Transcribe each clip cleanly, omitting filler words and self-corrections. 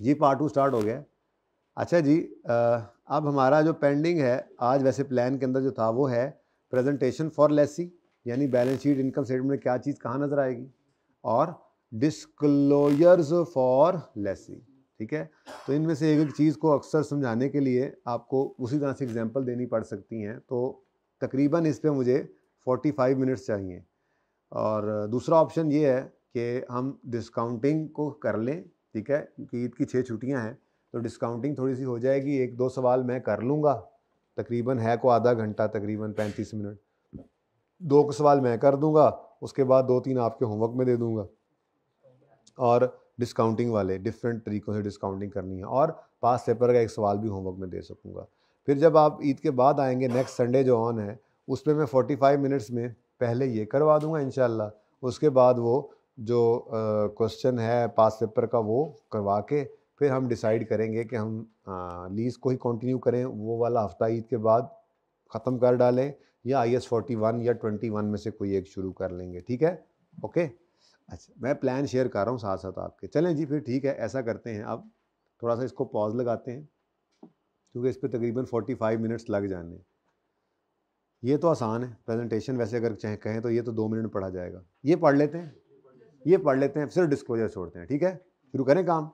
जी part 2 start हो गया है। अच्छा जी, अब हमारा जो पेंडिंग है आज वैसे प्लान के अंदर जो था वो है प्रेजेंटेशन फॉर लेसी, यानी बैलेंस शीट इनकम स्टेटमेंट में क्या चीज़ कहाँ नज़र आएगी, और डिस्क्लोजर्स फॉर लेसी। ठीक है, तो इनमें से एक एक चीज़ को अक्सर समझाने के लिए आपको उसी तरह से एग्जांपल देनी पड़ सकती हैं, तो तकरीबन इस पे मुझे 45 मिनट्स चाहिए। और दूसरा ऑप्शन ये है कि हम डिस्काउंटिंग को कर लें, ठीक है, क्योंकि ईद की 6 छुट्टियां हैं तो डिस्काउंटिंग थोड़ी सी हो जाएगी, 1-2 सवाल मैं कर लूँगा, तकरीबन है को आधा घंटा, तकरीबन 35 मिनट, 2 सवाल मैं कर दूंगा, उसके बाद 2-3 आपके होमवर्क में दे दूंगा, और डिस्काउंटिंग वाले डिफरेंट तरीक़ों से डिस्काउंटिंग करनी है, और पास पेपर का एक सवाल भी होमवर्क में दे सकूँगा। फिर जब आप ईद के बाद आएंगे नेक्स्ट संडे जो ऑन है, उसमें मैं 45 मिनट्स में पहले ये करवा दूंगा इंशाल्लाह, उसके बाद वो जो क्वेश्चन है पास पेपर का वो करवा के फिर हम डिसाइड करेंगे कि हम लीज़ को ही कंटिन्यू करें, वो वाला हफ्ता ईद के बाद ख़त्म कर डालें, या IS 41 या 21 में से कोई एक शुरू कर लेंगे। ठीक है, ओके। अच्छा, मैं प्लान शेयर कर रहा हूँ साथ साथ आपके। चलें जी, फिर ठीक है, ऐसा करते हैं। अब थोड़ा सा इसको पॉज लगाते हैं क्योंकि इस पर तकरीबन 45 मिनट्स लग जाने। ये तो आसान है प्रेजेंटेशन, वैसे अगर चाहे कहें तो ये तो 2 मिनट में पढ़ा जाएगा। ये पढ़ लेते हैं, ये पढ़ लेते हैं, सिर्फ डिस्क्लोजर छोड़ते हैं। ठीक है, शुरू करें काम।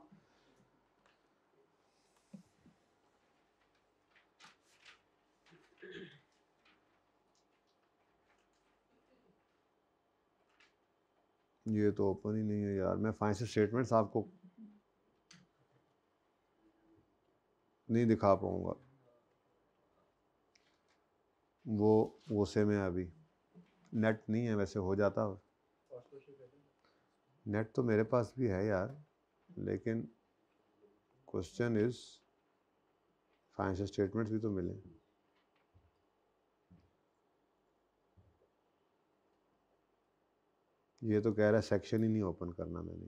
ये तो ओपन ही नहीं है यार, मैं फाइनेंशियल स्टेटमेंट्स आपको नहीं दिखा पाऊंगा, वो से में अभी नेट नहीं है, वैसे हो जाता। नेट तो मेरे पास भी है यार, लेकिन क्वेश्चन इज फाइनेंशियल स्टेटमेंट्स भी तो मिले। ये तो कह रहा है सेक्शन ही नहीं ओपन करना मैंने।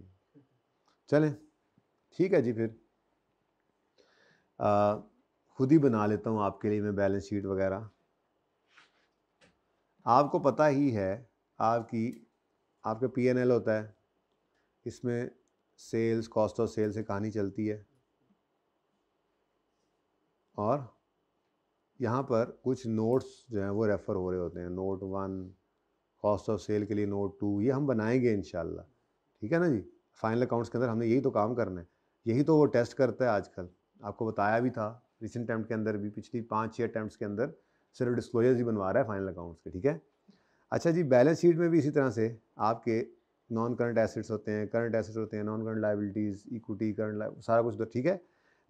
चलें ठीक है जी, फिर खुद ही बना लेता हूँ आपके लिए मैं बैलेंस शीट वगैरह। आपको पता ही है आपका P&L होता है, इसमें सेल्स, कॉस्ट ऑफ सेल से कहानी चलती है, और यहाँ पर कुछ नोट्स जो हैं वो रेफ़र हो रहे होते हैं, नोट 1 कॉस्ट ऑफ सेल के लिए, नोट 2 ये हम बनाएंगे इंशाल्लाह। ठीक है ना जी, फाइनल अकाउंट्स के अंदर हमने यही तो काम करना है, यही तो वो टेस्ट करता है आजकल। आपको बताया भी था रिसेंट अटैम्प्ट के अंदर भी, पिछली 5-6 अटैम्प्ट्स के अंदर सिर्फ डिस्क्लोजर्स ही बनवा रहा है फाइनल अकाउंट्स के। ठीक है, अच्छा जी, बैलेंस शीट में भी इसी तरह से आपके नॉन करंट एसेट्स होते हैं, करंट एसेट्स होते हैं, non current liabilities, equity, current सारा कुछ तो ठीक है।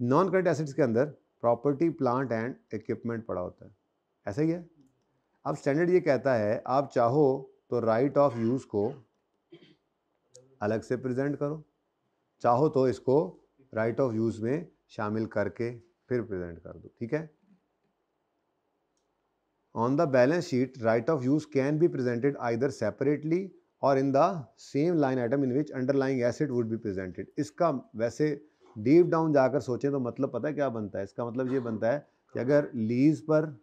नॉन करंट एसेट्स के अंदर प्रॉपर्टी, प्लांट एंड इक्विपमेंट पड़ा होता है, ऐसा ही है। अब स्टैंडर्ड ये कहता है आप चाहो तो राइट ऑफ यूज़ को अलग से प्रेजेंट करो, चाहो तो इसको राइट ऑफ यूज़ में शामिल करके फिर प्रेजेंट कर दो। ठीक है, on the balance sheet right of use can be presented either separately और in the same line item in which underlying asset would be presented. इसका वैसे डीप डाउन जाकर सोचें तो मतलब पता है क्या बनता है, इसका मतलब ये बनता है कि अगर लीज पर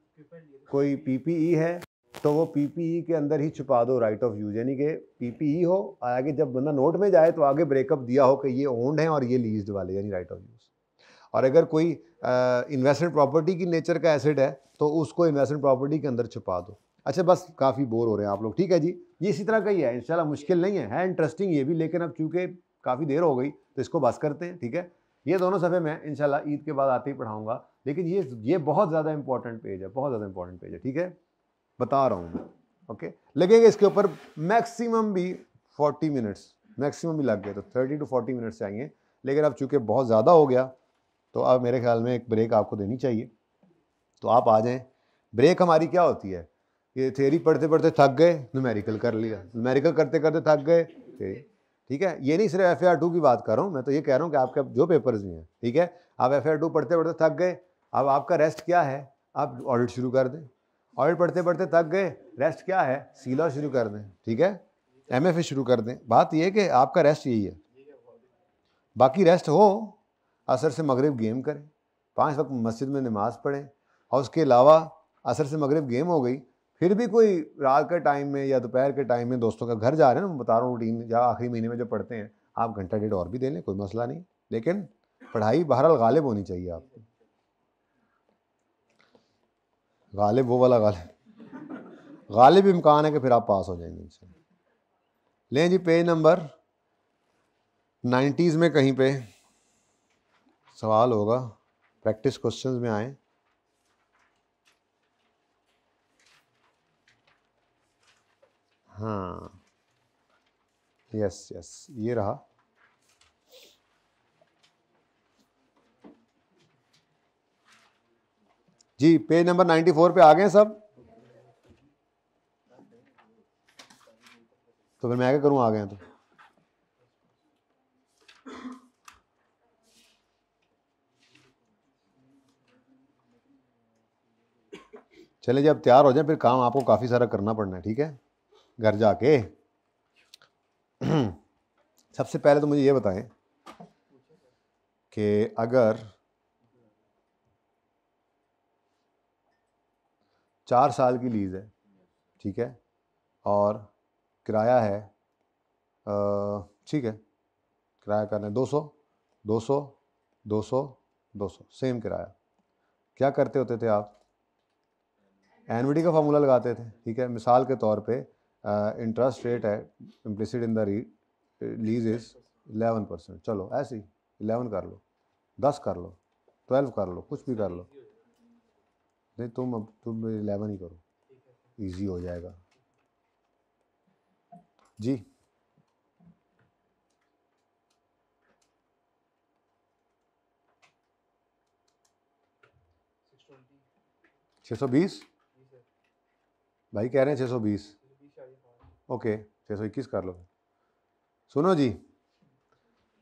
कोई PPE है तो वो PPE के अंदर ही छुपा दो राइट ऑफ यूज, यानी कि PPE हो, आगे जब बंदा नोट में जाए तो आगे ब्रेकअप दिया हो कि ये ओन्ड है और ये लीज्ड वाले, यानी राइट ऑफ यूज। और अगर कोई इन्वेस्टमेंट प्रॉपर्टी की नेचर का एसेट है तो उसको इन्वेस्टमेंट प्रॉपर्टी के अंदर छुपा दो। अच्छा बस, काफ़ी बोर हो रहे हैं आप लोग। ठीक है जी, ये इसी तरह का ही है इंशाल्लाह, मुश्किल नहीं है इंटरेस्टिंग ये भी, लेकिन अब चूंकि काफ़ी देर हो गई तो इसको बस करते हैं। ठीक है, ये दोनों सफ़े मैं इंशाल्लाह ईद के बाद आते ही पढ़ाऊँगा, लेकिन ये बहुत ज़्यादा इंपॉर्टेंट पेज है, बहुत ज़्यादा इंपॉर्टेंट पेज है। ठीक है, बता रहा हूँ मैं, ओके। लगेंगे इसके ऊपर मैक्सिमम भी 40 मिनट्स, मैक्सिमम भी लग गए तो 30 to 40 मिनट्स चाहिए, लेकिन अब चूंकि बहुत ज़्यादा हो गया तो अब मेरे ख्याल में एक ब्रेक आपको देनी चाहिए, तो आप आ जाएं। ब्रेक हमारी क्या होती है, ये थ्योरी पढ़ते पढ़ते थक गए, न्यूमेरिकल कर लिया, न्यूमेरिकल करते करते थक गए। ठीक है, ये नहीं सिर्फ FAR 2 की बात कर रहा हूँ, मैं तो ये कह रहा हूँ कि आपके जो पेपर्स भी हैं, ठीक है, आप FAR 2 पढ़ते पढ़ते थक गए, अब आपका रेस्ट क्या है, आप ऑडिट शुरू कर दें। ऑडिट पढ़ते पढ़ते थक गए, रेस्ट क्या है, सीलॉ शुरू कर दें। ठीक है, MFA शुरू कर दें। बात यह है कि आपका रेस्ट यही है, बाकी रेस्ट हो, असर से मगरिब गेम करें, 5 वक्त मस्जिद में नमाज़ पढ़ें, और उसके अलावा असर से मगरिब गेम हो गई, फिर भी कोई रात के टाइम में या दोपहर के टाइम में दोस्तों का घर जा रहे हैं ना, मैं बता रहा हूँ रूटीन, या आखिरी महीने में जो पढ़ते हैं, आप घंटा डेढ़ और भी दे लें, कोई मसला नहीं, लेकिन पढ़ाई बहरहाल गालिब होनी चाहिए आपकी, गालिब वो वाला गालिब इम्कान है कि फिर आप पास हो जाएंगे इंशाल्लाह। लें जी पेज नंबर 90s में कहीं पे सवाल होगा, प्रैक्टिस क्वेश्चंस में आए। हाँ यस यस, ये रहा। जी पेज नंबर 94 पे आ गए सब? तो फिर मैं क्या करूं, आ गए तो चले जी, अब तैयार हो जाए, फिर काम आपको काफ़ी सारा करना पड़ना है, ठीक है, घर जाके। सबसे पहले तो मुझे ये बताएं कि अगर 4 साल की लीज़ है, ठीक है, और किराया है ठीक है, किराया करना है 200 200 200 200, सेम किराया, क्या करते होते थे आप? एनविटी का फार्मूला लगाते थे, ठीक है। मिसाल के तौर पे इंटरेस्ट रेट है implicit in the lease is 11%, चलो ऐसे ही 11 कर लो, 10 कर लो, 12 कर लो, कुछ भी कर लो। नहीं तुम 11 ही करो, इजी हो जाएगा जी। छः 620 भाई कह रहे हैं 620, ओके 621 कर लो। सुनो जी,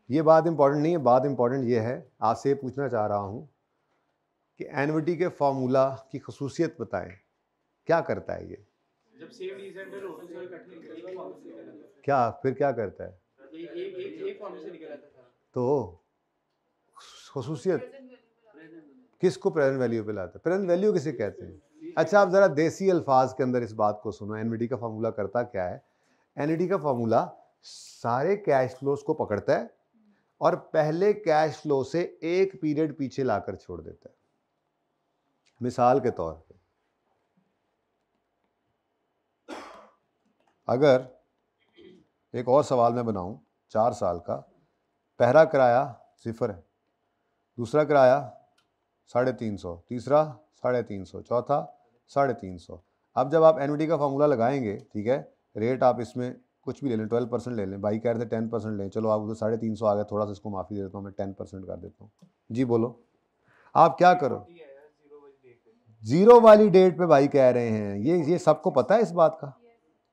ये बात इंपॉर्टेंट नहीं है, बात इंपॉर्टेंट ये है, आपसे पूछना चाह रहा हूँ कि एनविटी के फार्मूला की खसूसियत बताएं, क्या करता है ये? जब सेम लीज है क्या फिर क्या करता है? एक फॉर्मूले से निकल आता था। तो खसूसियत किसको प्रेजेंट वैल्यू पे लाता है? प्रेजेंट वैल्यू किसे कहते हैं? अच्छा आप जरा देसी अल्फाज के अंदर इस बात को सुनो, एनविटी का फार्मूला करता क्या है? एनविटी का फार्मूला सारे कैश फ्लोज को पकड़ता है और पहले कैश फ्लो से एक पीरियड पीछे लाकर छोड़ देता है। मिसाल के तौर पे अगर एक और सवाल मैं बनाऊं 4 साल का, पहला किराया 0 है, दूसरा किराया 350, तीसरा 350, चौथा 350। अब जब आप एनविटी का फार्मूला लगाएंगे, ठीक है, रेट आप इसमें कुछ भी ले लें, 12% ले लें, भाई कह रहे थे 10% लें, चलो आप उधर 350 आ गया, थोड़ा सा इसको माफ़ी दे देता हूँ, मैं 10% कर देता हूँ। जी बोलो, आप क्या करो? जीरो वाली डेट पे भाई कह रहे हैं, ये सबको पता है इस बात का,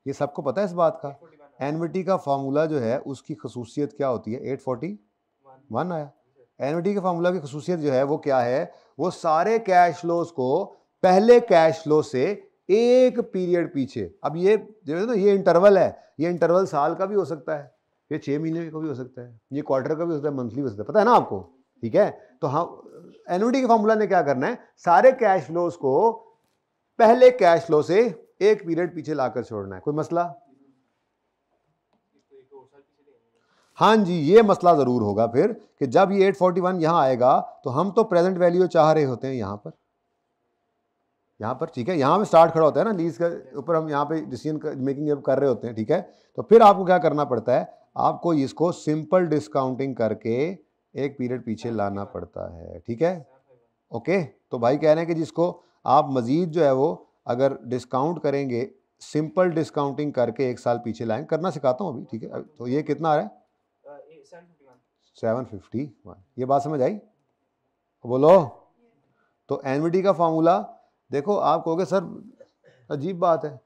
ये सबको पता है इस बात का। एनविटी का फार्मूला जो है उसकी खसूसियत क्या होती है? 841 आया। एनविटी के फार्मूला की खसूसियत जो है वो क्या है? वो सारे कैश फ्लोज को पहले कैश फ्लो से एक पीरियड पीछे, अब ये जो है ना, ये इंटरवल है, ये इंटरवल साल का भी हो सकता है, ये 6 महीने का भी हो सकता है, ये क्वार्टर का भी हो सकता है, मंथली हो सकता है, पता है ना आपको, ठीक है। तो हाँ, एनविटी के फार्मूला ने क्या करना है? सारे कैश फ्लोज को पहले कैश फ्लो से एक पीरियड पीछे लाकर छोड़ना है। कोई मसला? हाँ जी, ये मसला जरूर होगा फिर कि जब ये 841 यहां आएगा तो हम तो प्रेजेंट वैल्यू चाह रहे होते हैं यहां पर, ठीक है, यहां पे स्टार्ट खड़ा होता है ना लीज के ऊपर, हम यहां पे डिसीजन मेकिंग कर रहे होते हैं, ठीक है। तो फिर आपको क्या करना पड़ता है? आपको इसको सिंपल डिस्काउंटिंग करके एक पीरियड पीछे लाना पड़ता है, ठीक है, ओके। तो भाई कह रहे हैं कि जिसको आप मजीद जो है वो अगर डिस्काउंट करेंगे, सिंपल डिस्काउंटिंग करके 1 साल पीछे लाएंगे, करना सिखाता हूँ अभी, ठीक है। तो ये कितना आ रहा है? 751। ये बात समझ आई? बोलो। तो एनविटी का फार्मूला देखो, आप कहोगे सर अजीब बात है,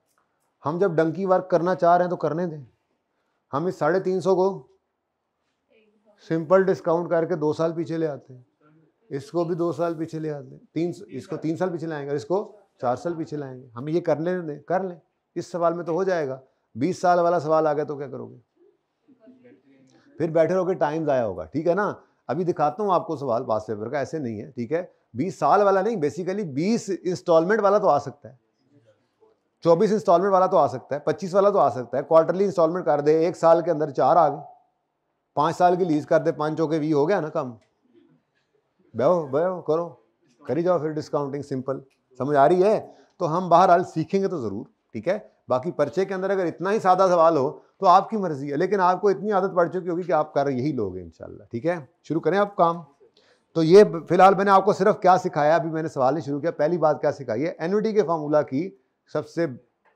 हम जब डंकी वर्क करना चाह रहे हैं तो करने दें, हम इस 350 को सिंपल डिस्काउंट करके 2 साल पीछे ले आते हैं, इसको भी 2 साल पीछे ले आते हैं, इसको 3 साल पीछे लाएंगे, इसको 4 साल पीछे लाएंगे, हम ये करने दें, कर लें, इस सवाल में तो हो जाएगा। 20 साल वाला सवाल आ गया तो क्या करोगे? फिर बैठे रहोगे, टाइम ज़ाया होगा, ठीक है ना। अभी दिखाता हूँ आपको सवाल पास पेपर का, ऐसे नहीं है, ठीक है। 20 साल वाला नहीं, बेसिकली 20 इंस्टॉलमेंट वाला तो आ सकता है, 24 इंस्टॉलमेंट वाला तो आ सकता है, 25 वाला तो आ सकता है, क्वार्टरली इंस्टॉलमेंट कर दे, 1 साल के अंदर 4 आ गए, 5 साल की लीज कर दे, 5 चौके 20 हो गया ना कम, बैठो बैठो करो, करी जाओ फिर डिस्काउंटिंग, सिंपल। समझ आ रही है? तो हम बहरहाल सीखेंगे तो ज़रूर, ठीक है। बाकी पर्चे के अंदर अगर इतना ही सादा सवाल हो तो आपकी मर्जी है, लेकिन आपको इतनी आदत पड़ चुकी होगी कि आप कर यही लोगे इंशाल्लाह, ठीक है। शुरू करें आप काम। तो ये फिलहाल मैंने आपको सिर्फ क्या सिखाया, अभी मैंने सवाल ही शुरू किया। पहली बात क्या सिखाई है, एन्युटी के फार्मूला की सबसे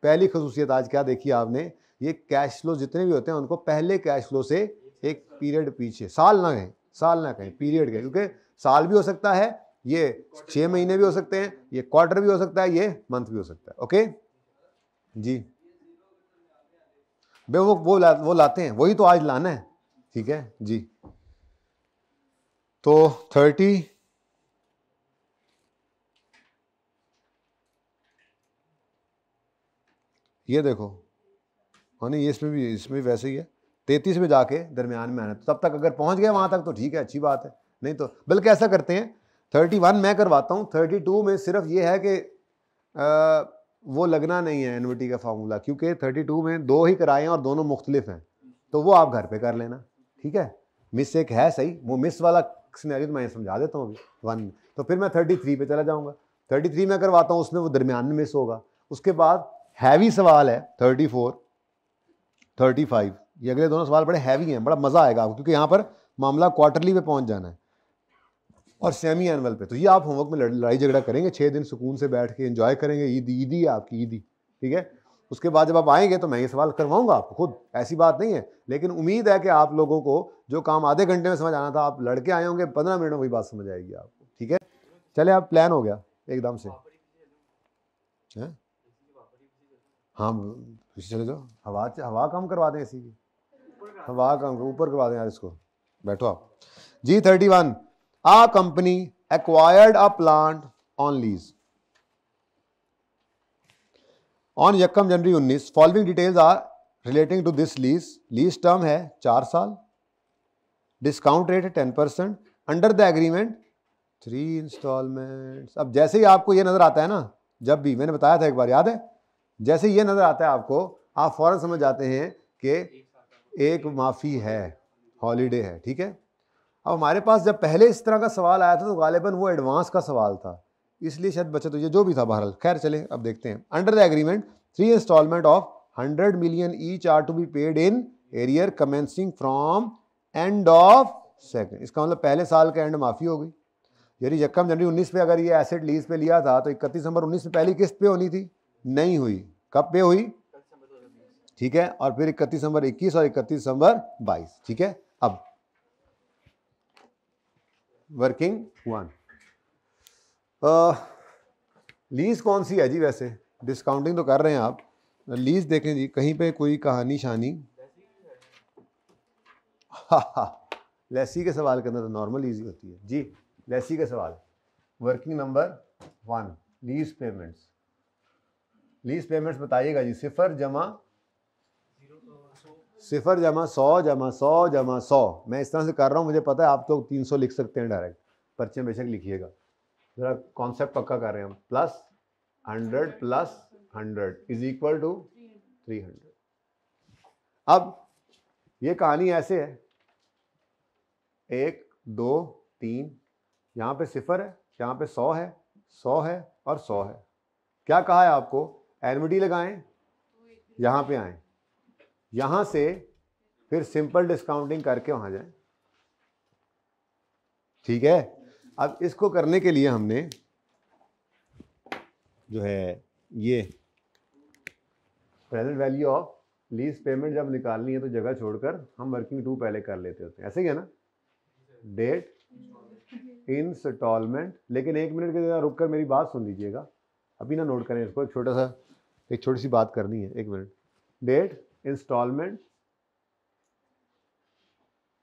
पहली खसूसियत आज क्या देखी आपने, ये कैश फ्लो जितने भी होते हैं उनको पहले कैश फ्लो से एक पीरियड पीछे, साल ना कहें, पीरियड कहें, क्योंकि साल भी हो सकता है, ये 6 महीने भी हो सकते हैं, ये क्वार्टर भी हो सकता है, ये मंथ भी हो सकता है। ओके जी, बे वो लाते हैं, वही तो आज लाना है, ठीक है जी। तो 30 ये देखो, हाँ नहीं, ये इसमें भी वैसे ही है, 33 में जाके दरमियान में आना, तो तब तक अगर पहुंच गए वहां तक तो ठीक है, अच्छी बात है, नहीं तो बल्कि ऐसा करते हैं 31 मैं करवाता हूँ, 32 में सिर्फ ये है कि वो लगना नहीं है एनविटी का फार्मूला, क्योंकि 32 में 2 ही कराए हैं और दोनों मुख्तलिफ हैं, तो वो आप घर पे कर लेना, ठीक है। मिस एक है सही, वो मिस वाला सिनेरियो तो मैं समझा देता हूँ अभी 1, तो फिर मैं 33 पे चला जाऊँगा, 33 में करवाता हूँ, उसमें वो दरमियान में मिस होगा। उसके बाद हैवी सवाल है 34, 35, ये अगले दोनों सवाल बड़े हैवी हैं, बड़ा मजा आएगा आपको, क्योंकि यहाँ पर मामला क्वार्टरली पे पहुंच जाना है और सेमी एनुअल पे। तो ये आप होमवर्क में लड़ाई झगड़ा करेंगे, 6 दिन सुकून से बैठ के एंजॉय करेंगे, ईदी है आपकी, ईदी, ठीक है। उसके बाद जब आप आएंगे तो मैं ये सवाल करवाऊंगा आपको खुद, ऐसी बात नहीं है, लेकिन उम्मीद है कि आप लोगों को जो काम आधे घंटे में समझ आना था, आप लड़के आए होंगे 15 मिनट में वही बात समझ आएगी आपको, ठीक है। चले, आप प्लान हो गया एकदम से, है? हाँ चले जाओ, हवा कम करवा दें इसी की, हवा कम ऊपर करवा दें यार इसको, बैठो आप जी। 31, a company acquired a plant on lease on 1 January 19, following details are relating to this lease term है 4 साल, डिस्काउंट रेट है 10%, अंडर द एग्रीमेंट 3 इंस्टॉलमेंट्स। अब जैसे ही आपको ये नजर आता है ना, जब भी मैंने बताया था एक बार, याद है, जैसे ये नजर आता है आपको, आप फौरन समझ जाते हैं कि एक माफी है, हॉलीडे है, ठीक है। अब हमारे पास जब पहले इस तरह का सवाल आया था तो गालिबन वो एडवांस का सवाल था, इसलिए शायद बचा, तो ये जो भी था बहरहाल, खैर चले अब देखते हैं। Under the agreement 3 instalment of 100 million each are to be paid in arrear commencing from end of second. इसका मतलब पहले साल का एंड माफी हो गई, यानी 1 जनवरी 19 पे अगर ये एसेट लीज पे लिया था तो 31 दिसंबर 19 में पहली किस्त पे होनी थी, नहीं हुई, कब पे हुई, ठीक है, और फिर 31 दिसंबर 21 और 31 दिसंबर 22, ठीक है। अब वर्किंग 1, लीज कौन सी है जी, वैसे डिस्काउंटिंग तो कर रहे हैं आप, लीज देखें जी, कहीं पे कोई कहानी शानी, लेसी के सवाल के अंदर तो नॉर्मल ईजी होती है जी। लेसी के सवाल, working number 1, lease payments, lease payments बताइएगा जी, 0 जमा 100 जमा 100 जमा 100, मैं इस तरह से कर रहा हूँ, मुझे पता है आप तो 300 लिख सकते हैं डायरेक्ट, पर्चे बेशक लिखिएगा, जरा कॉन्सेप्ट पक्का कर रहे हैं हम। Plus 100 plus 100 is equal to 300। अब ये कहानी ऐसे है, 1 2 3, यहाँ पे 0 है, यहाँ पे 100 है, 100 है और 100 है। क्या कहा है आपको, एनविटी लगाएं, यहाँ पे आए, यहाँ से फिर सिंपल डिस्काउंटिंग करके वहाँ जाएं, ठीक है। अब इसको करने के लिए हमने जो है ये present value of lease payment जब निकालनी है तो जगह छोड़कर हम वर्किंग 2 पहले कर लेते होते हैं, ऐसे ही है ना, डेट इंस्टॉलमेंट। लेकिन 1 मिनट के जगह रुक कर मेरी बात सुन लीजिएगा, अभी ना नोट करें इसको, एक छोटी सी बात करनी है, 1 minute. Date instalment,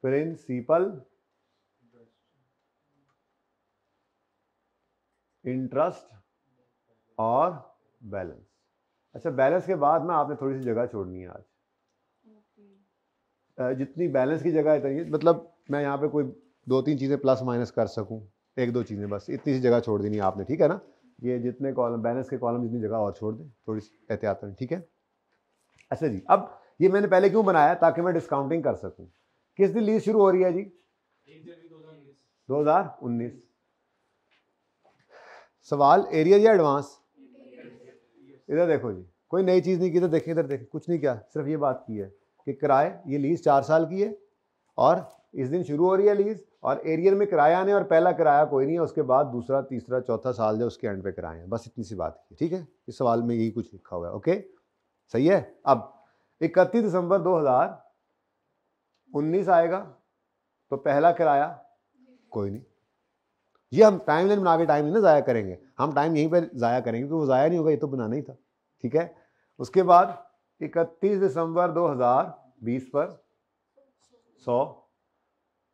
principal, interest और बैलेंस। अच्छा, बैलेंस के बाद ना आपने थोड़ी सी जगह छोड़नी है आज, जितनी बैलेंस की जगह है, मतलब मैं यहाँ पे कोई 2-3 चीज़ें प्लस माइनस कर सकूँ, 1-2 चीज़ें बस, इतनी सी जगह छोड़ देनी है आपने, ठीक है ना। ये जितने कॉलम बैलेंस के कॉलम, जितनी जगह और छोड़ दें थोड़ी सी एहतियातन, ठीक है। अच्छा जी, अब ये मैंने पहले क्यों बनाया, ताकि मैं डिस्काउंटिंग कर सकूँ। किस दिन लीज शुरू हो रही है जी, 2019। सवाल एरियर या एडवांस? इधर देखो जी, कोई नई चीज़ नहीं की, इधर देखें, इधर देखें, कुछ नहीं किया, सिर्फ ये बात की है कि किराए, ये लीज 4 साल की है और इस दिन शुरू हो रही है लीज, और एरियर में किराया आने और पहला किराया कोई नहीं है, उसके बाद दूसरा तीसरा चौथा साल जो उसके एंड पे किराए हैं, बस इतनी सी बात की। ठीक है, इस सवाल में यही कुछ लिखा हुआ है। ओके, सही है। अब 31 दिसंबर 2019 आएगा तो पहला किराया कोई नहीं। ये हम टाइम लाइन बना के टाइम नहीं ना ज़ाया करेंगे, हम टाइम यहीं पर ज़ाया करेंगे क्योंकि वो ज़ाया नहीं होगा, ये तो बनाना ही था। ठीक है, उसके बाद 31 दिसंबर 2020 पर 100,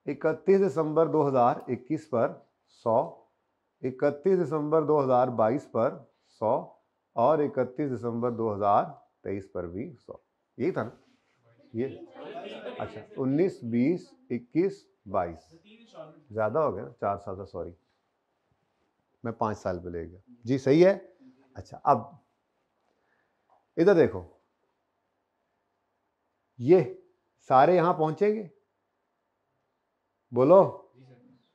31 दिसंबर 2021 पर 100, 31 दिसंबर 2022 पर 100 और 31 दिसंबर 2023 पर भी 100। यही था ना ये? अच्छा, 19, 20, 21, 22, ज़्यादा हो गया ना, 4 साल था, सॉरी मैं 5 साल पे ले गया जी। सही है। अच्छा, अब इधर देखो, ये सारे यहां पहुंचेंगे, बोलो,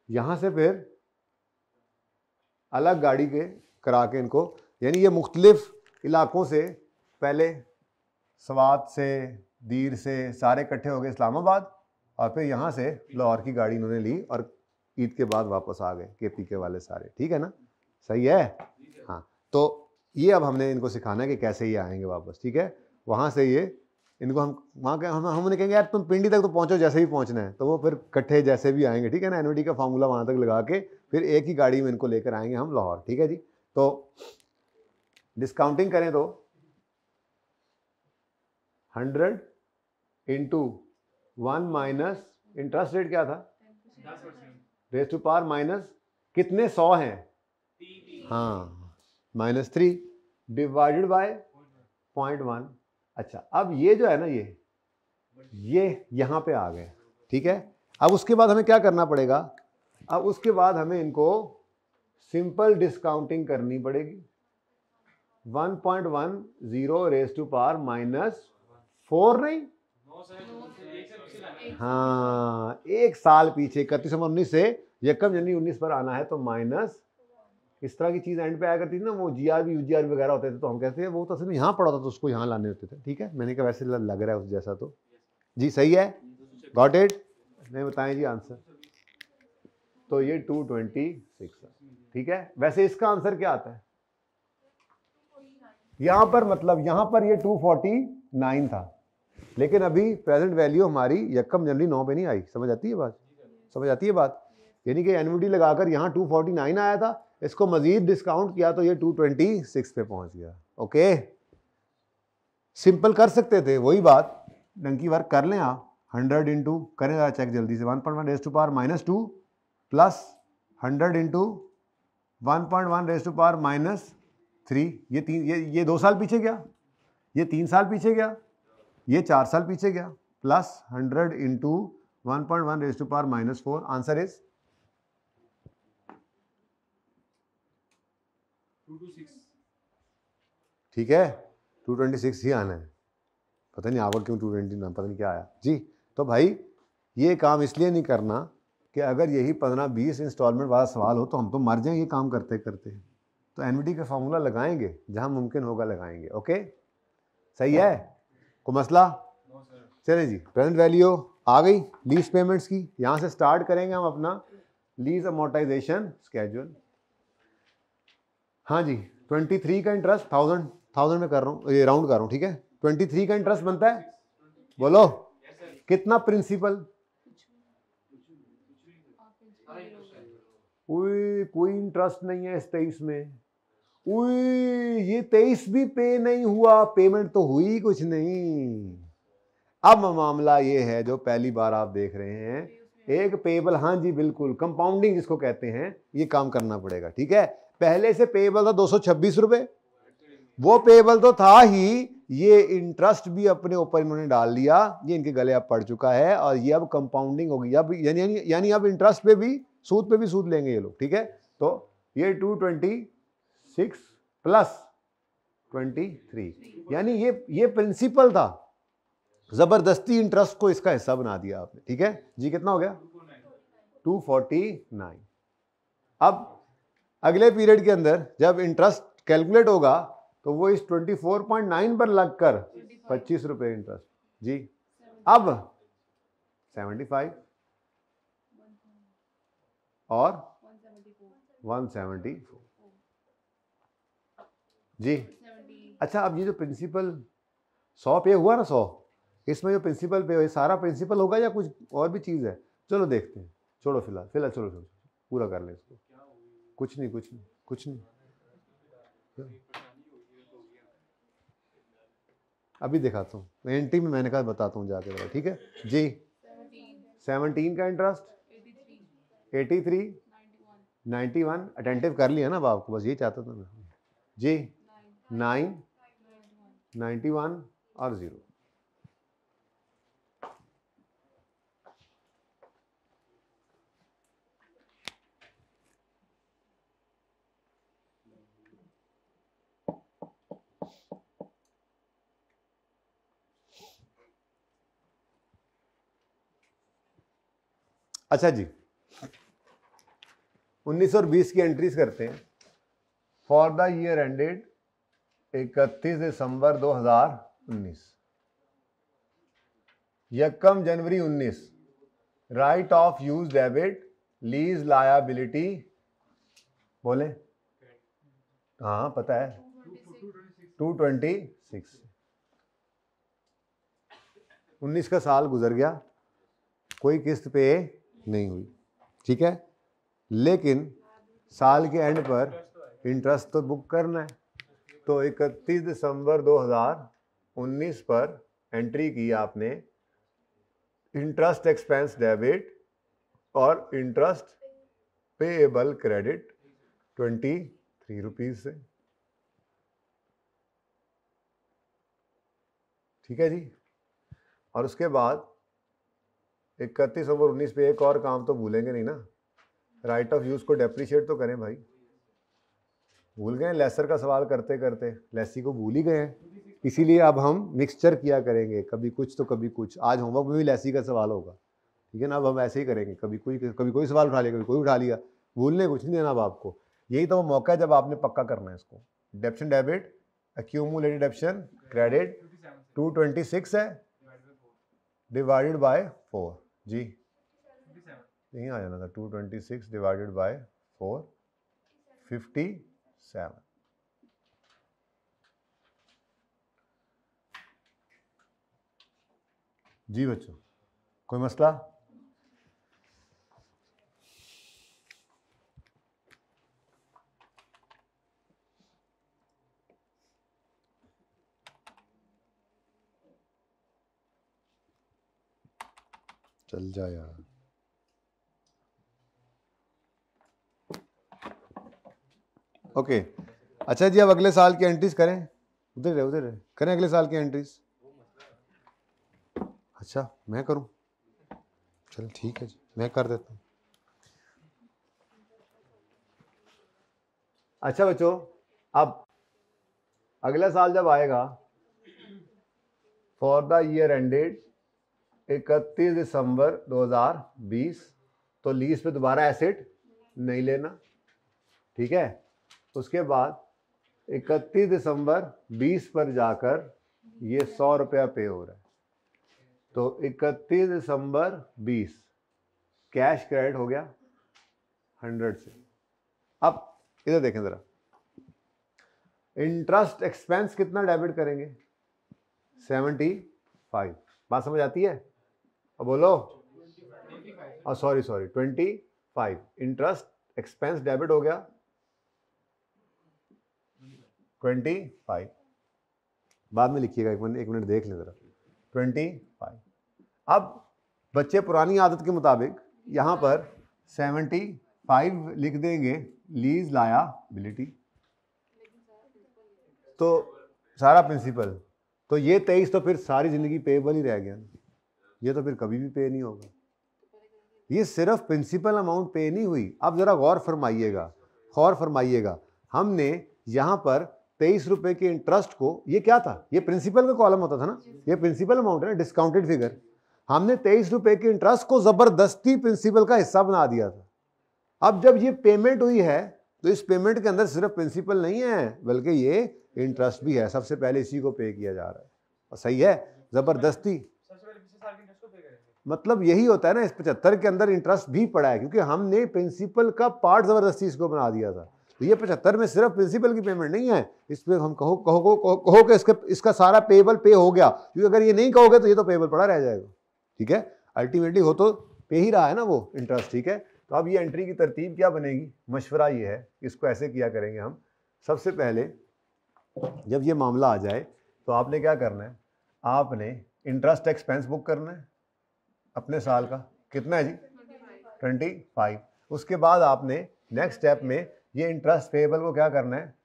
यहां से फिर अलग गाड़ी के करा के इनको, यानी ये मुख्तलिफ इलाकों से, पहले स्वात से, दीर से सारे इकट्ठे हो गए इस्लामाबाद, और फिर यहाँ से लाहौर की गाड़ी इन्होंने ली और ईद के बाद वापस आ गए केपी के वाले सारे। ठीक है ना, सही है। हाँ, तो ये अब हमने इनको सिखाना है कि कैसे ये आएंगे वापस। ठीक है, वहाँ से ये इनको हम वहाँ के हम उन्हें कहेंगे यार तुम पिंडी तक तो पहुँचो, जैसे भी पहुँचना है, तो वो फिर इकट्ठे जैसे भी आएंगे। ठीक है ना, एनओडी का फार्मूला वहाँ तक लगा के फिर एक ही गाड़ी में इनको लेकर आएंगे हम लाहौर। ठीक है जी, तो डिस्काउंटिंग करें तो 100 इंटू 1 माइनस इंटरेस्ट रेट क्या था, रेज टू पावर माइनस कितने 100 हैं, हाँ -3 डिवाइडेड बाय 0.1। अच्छा, अब ये जो है ना, ये यहाँ पे आ गए। ठीक है, अब उसके बाद हमें क्या करना पड़ेगा, अब उसके बाद हमें इनको सिंपल डिस्काउंटिंग करनी पड़ेगी। 1.10 रेज टू पावर -4 नहीं, हाँ, एक साल पीछे 31/19 से 1 जनवरी 19 पर आना है, तो माइनस इस तरह की चीज एंड पे आया करती थी ना, वो जीआरबी यूजीआरबी वगैरह होते थे, तो हम कहते हैं वो तो असल में यहाँ पड़ा था तो उसको यहाँ लाने होते थे। ठीक है, मैंने कहा वैसे लग रहा है उस जैसा, तो जी सही है, गॉट इट। नहीं बताएं जी आंसर, तो ये 226 है। ठीक है, वैसे इसका आंसर क्या आता है यहाँ पर, मतलब यहाँ पर ये 249 था, लेकिन अभी प्रेजेंट वैल्यू हमारी 1 जनवरी 9 पे नहीं आई। समझ आती है बात, समझ आती है बात, यानी कि एनयूटी लगाकर यहाँ 249 आया था, इसको मजीद डिस्काउंट किया तो ये 226 पे पहुंच गया। ओके, सिंपल कर सकते थे, वही बात डंकी वर्क कर लें आप। 100 इंटू करें जरा चेक जल्दी से, 1.1 raise to power -2 plus 100 into 1.1 raise to power -3, ये 2 साल पीछे गया, ये 3 साल पीछे गया, ये 4 साल पीछे गया, plus 100 into 1.1 raise to power -4, answer is 226। ठीक है, 226 ही आना है, पता नहीं आवर क्यों 229, पता नहीं क्या आया जी। तो भाई ये काम इसलिए नहीं करना कि अगर यही 15-20 इंस्टॉलमेंट वाला सवाल हो तो हम तो मर जाएं ये काम करते करते। तो एनवीटी का फॉर्मूला लगाएंगे, जहां मुमकिन होगा लगाएंगे। ओके, सही है, कोई मसला? चले जी, प्रेजेंट वैल्यू आ गई लीज पेमेंट्स की, यहां से स्टार्ट करेंगे हम अपना लीज अमोर्टाइजेशन स्केड्यूल। हाँ जी, 23 का इंटरेस्ट 1000 में कर रहा हूँ, ये राउंड कर रहा हूँ। ठीक है, 23 का इंटरेस्ट बनता है, बोलो कितना प्रिंसिपल? कोई इंटरेस्ट नहीं है इस 23 में, ये 23 भी पे नहीं हुआ, पेमेंट तो हुई कुछ नहीं। अब मामला ये है जो पहली बार आप देख रहे हैं, एक पेबल, हाँ जी बिल्कुल, कंपाउंडिंग जिसको कहते हैं, ये काम करना पड़ेगा। ठीक है, पहले से पेबल था 226 रुपए, वो पेबल तो था ही, ये इंटरेस्ट भी अपने ऊपर इन्होंने डाल दिया, ये इनके गले अब पड़ चुका है, और ये अब कंपाउंडिंग होगी, अब यानी अब इंटरेस्ट पे भी, सूद पे भी सूद लेंगे ये लोग। ठीक है, तो ये 226 प्लस 23, यानी ये प्रिंसिपल था, जबरदस्ती इंटरेस्ट को इसका हिस्सा बना दिया आपने। ठीक है जी, कितना हो गया? 249। अगले पीरियड के अंदर जब इंटरेस्ट कैलकुलेट होगा तो वो इस 24.9 पर लगकर 25 रुपए इंटरेस्ट जी। अब 75 और 174 जी। अच्छा, अब ये जो प्रिंसिपल 100 पे हुआ ना, 100, इसमें जो प्रिंसिपल पे सारा प्रिंसिपल होगा या कुछ और भी चीज़ है? चलो देखते हैं, छोड़ो फिलहाल चलो पूरा कर लें इसको। कुछ नहीं अभी दिखाता हूँ, एंट्री में मैंने कहा बताता हूँ जाके जरा, ठीक है जी। 17 का इंटरेस्ट 83 91 अटेंटिव कर लिया ना अब आपको, बस ये चाहता था मैं जी। 9 91 और 0। अच्छा जी, 19 और 20 की एंट्रीज करते हैं। फॉर द ईयर एंडेड 31 दिसंबर 2019, यकम January 19, right of use debit lease liability, बोले हाँ पता है 226। 19 का साल गुजर गया, कोई किस्त पे नहीं हुई, ठीक है, लेकिन साल के एंड पर इंटरेस्ट तो बुक करना है। तो 31 दिसंबर 2019 पर एंट्री की आपने इंटरेस्ट एक्सपेंस डेबिट और इंटरेस्ट पेएबल क्रेडिट 23 रुपीज से, ठीक है जी। और उसके बाद 31 दिसंबर 19 पे एक और काम तो भूलेंगे नहीं ना, राइट ऑफ यूज को डेप्रिशिएट तो करें भाई। भूल गए लेसर का सवाल करते करते, लेसी को भूल ही गए हैं, इसीलिए अब हम मिक्सचर किया करेंगे, कभी कुछ तो कभी कुछ। आज होमवर्क में भी लेसी का सवाल होगा, ठीक है ना। अब हम ऐसे ही करेंगे, कभी कोई सवाल उठा लिया, कभी कोई उठा लिया, भूलने कुछ नहीं देना अब आपको। यही तो वो मौका है जब आपने पक्का करना है इसको। डेप्शन डेबिट, एक्यूमुलेटेड डेप्शन क्रेडिट 226 है, डिवाइडेड बाय 4 जी। यहीं आ जाना था, 226 डिवाइडेड बाय 4 57 जी। बच्चों कोई मसला? चल जा यार। ओके अच्छा जी, अब अगले साल की एंट्रीज करें। उधर करें अगले साल की एंट्रीज। अच्छा मैं करूं? चल ठीक है जी, मैं कर देता हूं। अच्छा बच्चों, अब अगला साल जब आएगा, फॉर द ईयर एंडेड 31 दिसंबर 2020, तो लीज पे दोबारा एसेट नहीं लेना, ठीक है। उसके बाद 31 दिसंबर 20 पर जाकर ये 100 रुपया पे हो रहा है, तो 31 दिसंबर 20 कैश क्रेडिट हो गया 100 से। अब इधर देखें जरा, इंटरेस्ट एक्सपेंस कितना डेबिट करेंगे? 75। बात समझ आती है? अब बोलो। सॉरी 25। इंटरेस्ट एक्सपेंस डेबिट हो गया 25। बाद में लिखिएगा, एक मिनट देख लें जरा। 25। अब बच्चे पुरानी आदत के मुताबिक यहां पर 75 लिख देंगे लीज लायबिलिटी, तो सारा प्रिंसिपल, तो ये 23 तो फिर सारी जिंदगी पेएबल ही रह गया, ये तो फिर कभी भी पे नहीं होगा। ये सिर्फ प्रिंसिपल अमाउंट पे नहीं हुई। अब जरा गौर फरमाइएगा, हमने यहां पर 23 रुपए के इंटरेस्ट को, ये क्या था? ये प्रिंसिपल का कॉलम होता था ना, ये प्रिंसिपल अमाउंट है ना, डिस्काउंटेड फिगर। हमने 23 रुपए के इंटरेस्ट को जबरदस्ती प्रिंसिपल का हिस्सा बना दिया था। अब जब ये पेमेंट हुई है तो इस पेमेंट के अंदर सिर्फ प्रिंसिपल नहीं है बल्कि ये इंटरेस्ट भी है। सबसे पहले इसी को पे किया जा रहा है और सही है, जबरदस्ती। सबसे पहले पिछले साल के इंटरेस्ट को पे करेंगे। मतलब यही होता है ना, इस 75 के अंदर इंटरेस्ट भी पड़ा है क्योंकि हमने प्रिंसिपल का पार्ट जबरदस्ती इसको बना दिया था। तो ये 75 में सिर्फ प्रिंसिपल की पेमेंट नहीं है, इस पर हम कहो कि इसका सारा पेबल पे हो गया, क्योंकि अगर ये नहीं कहोगे तो ये तो पेबल पड़ा रह जाएगा। ठीक है, अल्टीमेटली हो तो पे ही रहा है ना वो इंटरेस्ट। ठीक है, तो अब ये एंट्री की तरतीब क्या बनेगी, मशवरा ये है, इसको ऐसे किया करेंगे हम। सबसे पहले जब ये मामला आ जाए तो आपने क्या करना है, आपने इंटरेस्ट एक्सपेंस बुक करना है अपने साल का, कितना है जी 25। उसके बाद आपने नेक्स्ट स्टेप में ये इंटरेस्ट पेएबल को क्या करना है,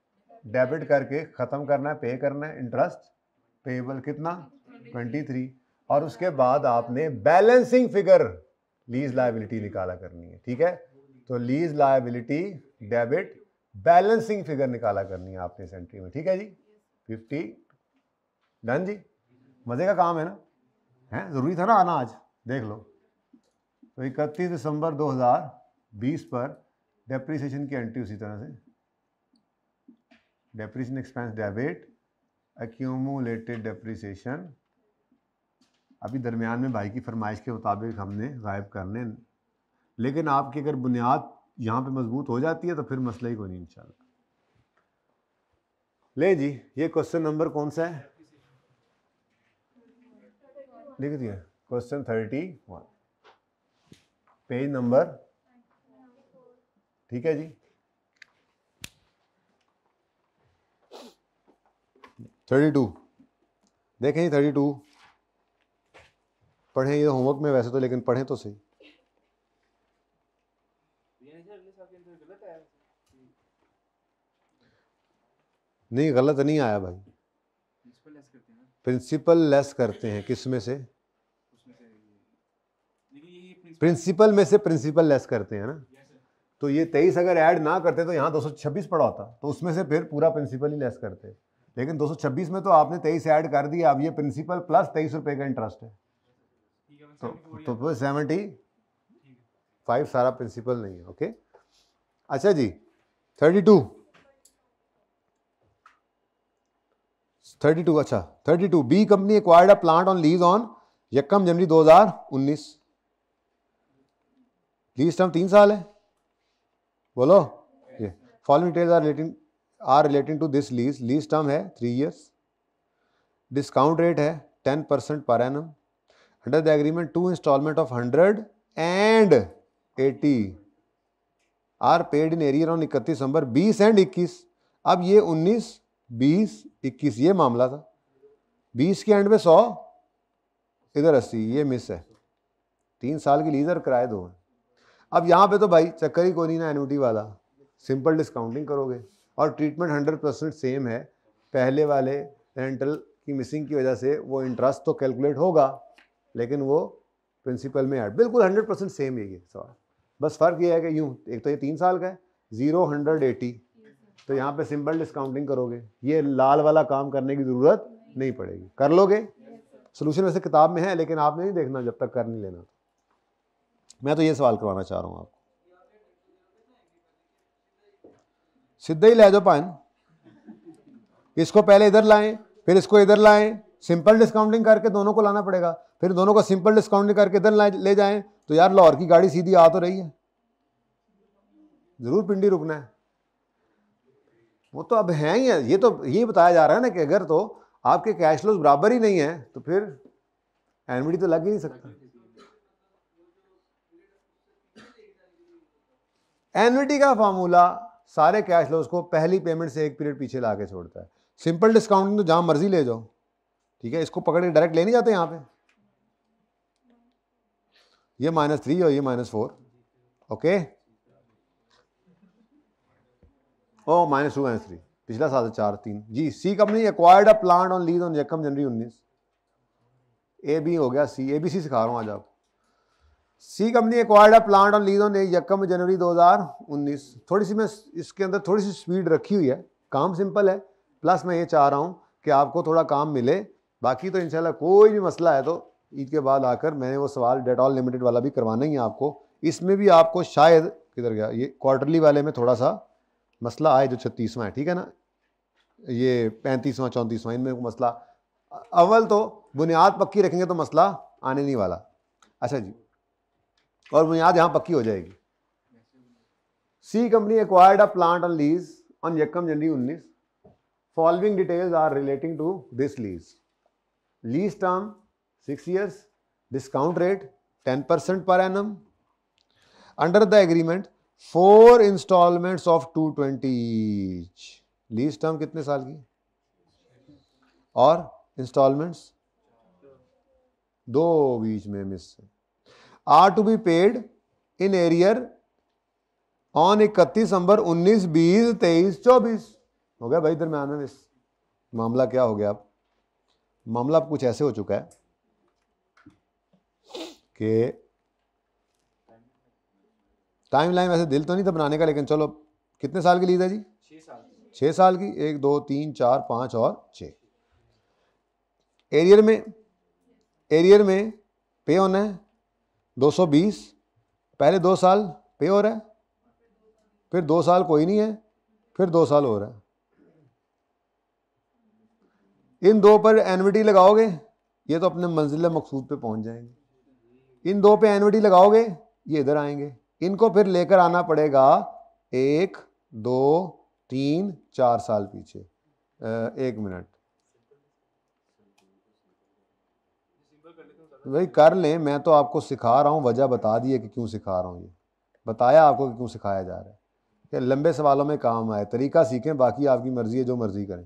डेबिट करके ख़त्म करना है, पे करना है। इंटरेस्ट पेएबल कितना 23। और उसके बाद आपने बैलेंसिंग फिगर लीज लायबिलिटी निकाला करनी है। ठीक है, तो lease liability debit balancing figure निकाला करनी है आपने इस एंट्री में। ठीक है जी, 50 डन जी। मज़े का काम है ना, है ज़रूरी था ना आना आज, देख लो। तो 31 दिसंबर 2020 पर डेप्रीसिएशन की एंट्री उसी तरह से, depreciation expense debit accumulated depreciation. अभी दरमियान में भाई की फरमाइश के मुताबिक हमने गायब करने, लेकिन आपकी अगर बुनियाद यहाँ पे मजबूत हो जाती है तो फिर मसला ही कोई नहीं इंशाल्लाह। ले जी, ये क्वेश्चन नंबर कौन सा है, लिख दिया, क्वेश्चन 31, पेज नंबर, ठीक है जी 32। देखें ये 32 पढ़ें, ये होमवर्क में वैसे तो, लेकिन पढ़ें तो सही। नहीं गलत नहीं आया भाई, प्रिंसिपल लेस करते हैं किस में से, प्रिंसिपल में से प्रिंसिपल लेस करते हैं ना। तो ये 23 अगर ऐड ना करते तो यहाँ 226 पड़ा होता, तो उसमें से फिर पूरा प्रिंसिपल ही लेस करते। लेकिन 226 में तो आपने 23 ऐड कर दिया, अब ये प्रिंसिपल प्लस 23 रुपए का इंटरेस्ट है, तो फिर 75 सारा प्रिंसिपल नहीं है। ओके, अच्छा जी 32, अच्छा 32, B company acquired a plant on lease on 1 January 2019। Lease term 3 साल है, बोलो। ये following details are relating to this lease term है 3 years। डिस्काउंट रेट है 10% per annum. Under the agreement 2 instalment of 100 and 80 are paid in arrear on 31 December 20 and 21। अब ये 19, 20, 21 ये मामला था, 20 के एंड में 100, इधर 80, ये मिस है। 3 साल की लीज और किराए दो हैं। अब यहाँ पे तो भाई चक्कर ही कोई नहीं ना एन्युटी वाला, सिंपल डिस्काउंटिंग करोगे और ट्रीटमेंट 100% सेम है। पहले वाले रेंटल की मिसिंग की वजह से वो इंटरेस्ट तो कैलकुलेट होगा, लेकिन वो प्रिंसिपल में ऐड बिल्कुल 100% सेम ही है सवाल। बस फ़र्क ये है कि यूँ, एक तो ये 3 साल का है, 0, 100, 80, तो यहाँ पे सिंपल डिस्काउंटिंग करोगे, ये लाल वाला काम करने की ज़रूरत नहीं पड़ेगी। कर लोगे, सोल्यूशन वैसे किताब में है लेकिन आपने नहीं देखना जब तक कर नहीं लेना। मैं तो ये सवाल करवाना चाह रहा हूँ आपको, सीधा ही ले जाओ पान, इसको पहले इधर लाएं फिर इसको इधर लाएं, सिंपल डिस्काउंटिंग करके दोनों को लाना पड़ेगा, फिर दोनों को सिंपल डिस्काउंटिंग करके इधर ले जाएं, तो यार लाहौर की गाड़ी सीधी आ तो रही है, जरूर पिंडी रुकना है। वो तो अब है ही है, ये तो ये बताया जा रहा है ना कि अगर तो आपके कैश फ्लोज बराबर ही नहीं है तो फिर एनविटी तो लग ही नहीं सकता। एनविटी का फार्मूला सारे कैश फ्लोज को पहली पेमेंट से 1 पीरियड पीछे ला के छोड़ता है। सिंपल डिस्काउंटिंग तो जहां मर्जी ले जाओ, ठीक है, इसको पकड़ के डायरेक्ट ले नहीं जाते यहाँ पे, ये -3 और ये -4, ओके, ओ -2 -3, पिछला साल 4 3 जी। C company acquired a plant on lease on 1 January 19। A B हो गया, सी ABC सिखा रहा हूँ आज आप। C company acquired a plant on lease on 1 January 2019। थोड़ी सी मैं इसके अंदर थोड़ी सी स्पीड रखी हुई है, काम सिंपल है, प्लस मैं ये चाह रहा हूँ कि आपको थोड़ा काम मिले। बाकी तो इंशाल्लाह कोई भी मसला है तो ईद के बाद आकर मैंने वो सवाल डेटॉल लिमिटेड वाला भी करवाना ही है आपको। इसमें भी आपको शायद किधर गया, ये क्वार्टरली वाले में थोड़ा सा मसला आए जो 36वां है, ठीक है ना, ये 35वां 34वां, इनमें मसला अव्वल तो बुनियाद पक्की रखेंगे तो मसला आने नहीं वाला। अच्छा जी, और बुनियाद यहाँ पक्की हो जाएगी। C company acquired a plant on lease on यकम January 19। Following details are relating to this lease. Lease term 6 years, discount rate 10% per annum. Under the agreement 4 installments of 220 each. Lease term कितने साल की और installments 2 बीच में miss है। Are to be paid in arrear on 31 December 19, 20, 23, 24। हो गया भाई दरम्यान में मिस। मामला क्या हो गया? अब मामला कुछ ऐसे हो चुका है कि टाइम लाइन वैसे दिल तो नहीं था बनाने का, लेकिन चलो कितने साल की लीज है जी? 6 साल की। 1 2 3 4 5 और 6। एरियर में पे होना है 220। पहले 2 साल पे हो रहा है, फिर 2 साल कोई नहीं है, फिर 2 साल हो रहा है। इन 2 पर एनविटी लगाओगे, ये तो अपने मंजिल मकसूद पे पहुंच जाएंगे। इन 2 पे एनविटी लगाओगे, ये इधर आएंगे। इनको फिर लेकर आना पड़ेगा 1 2 3 4 साल पीछे। 1 मिनट भाई कर लें, मैं तो आपको सिखा रहा हूँ, वजह बता दी है कि क्यों सिखा रहा हूँ, ये बताया आपको कि क्यों सिखाया जा रहा है कि लंबे सवालों में काम आए। तरीका सीखें, बाकी आपकी मर्जी है, जो मर्जी करें,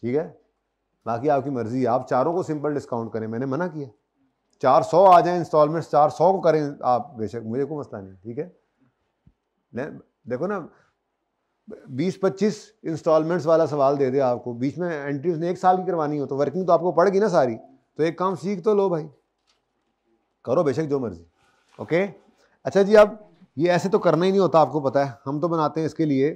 ठीक है, बाकी आपकी मर्जी है। आप चारों को सिंपल डिस्काउंट करें, मैंने मना किया। 400 आ जाए इंस्टॉलमेंट्स, 400 को करें आप, बेशक, मुझे कोई मसला नहीं, ठीक है। देखो ना, 20-25 इंस्टॉलमेंट्स वाला सवाल दे दे आपको, बीच में एंट्रीज ने 1 साल की करवानी हो, तो वर्किंग तो आपको पड़ेगी ना सारी। तो एक काम सीख तो लो भाई, करो बेशक जो मर्जी। ओके, अच्छा जी, अब ये ऐसे तो करना ही नहीं होता, आपको पता है। हम तो बनाते हैं इसके लिए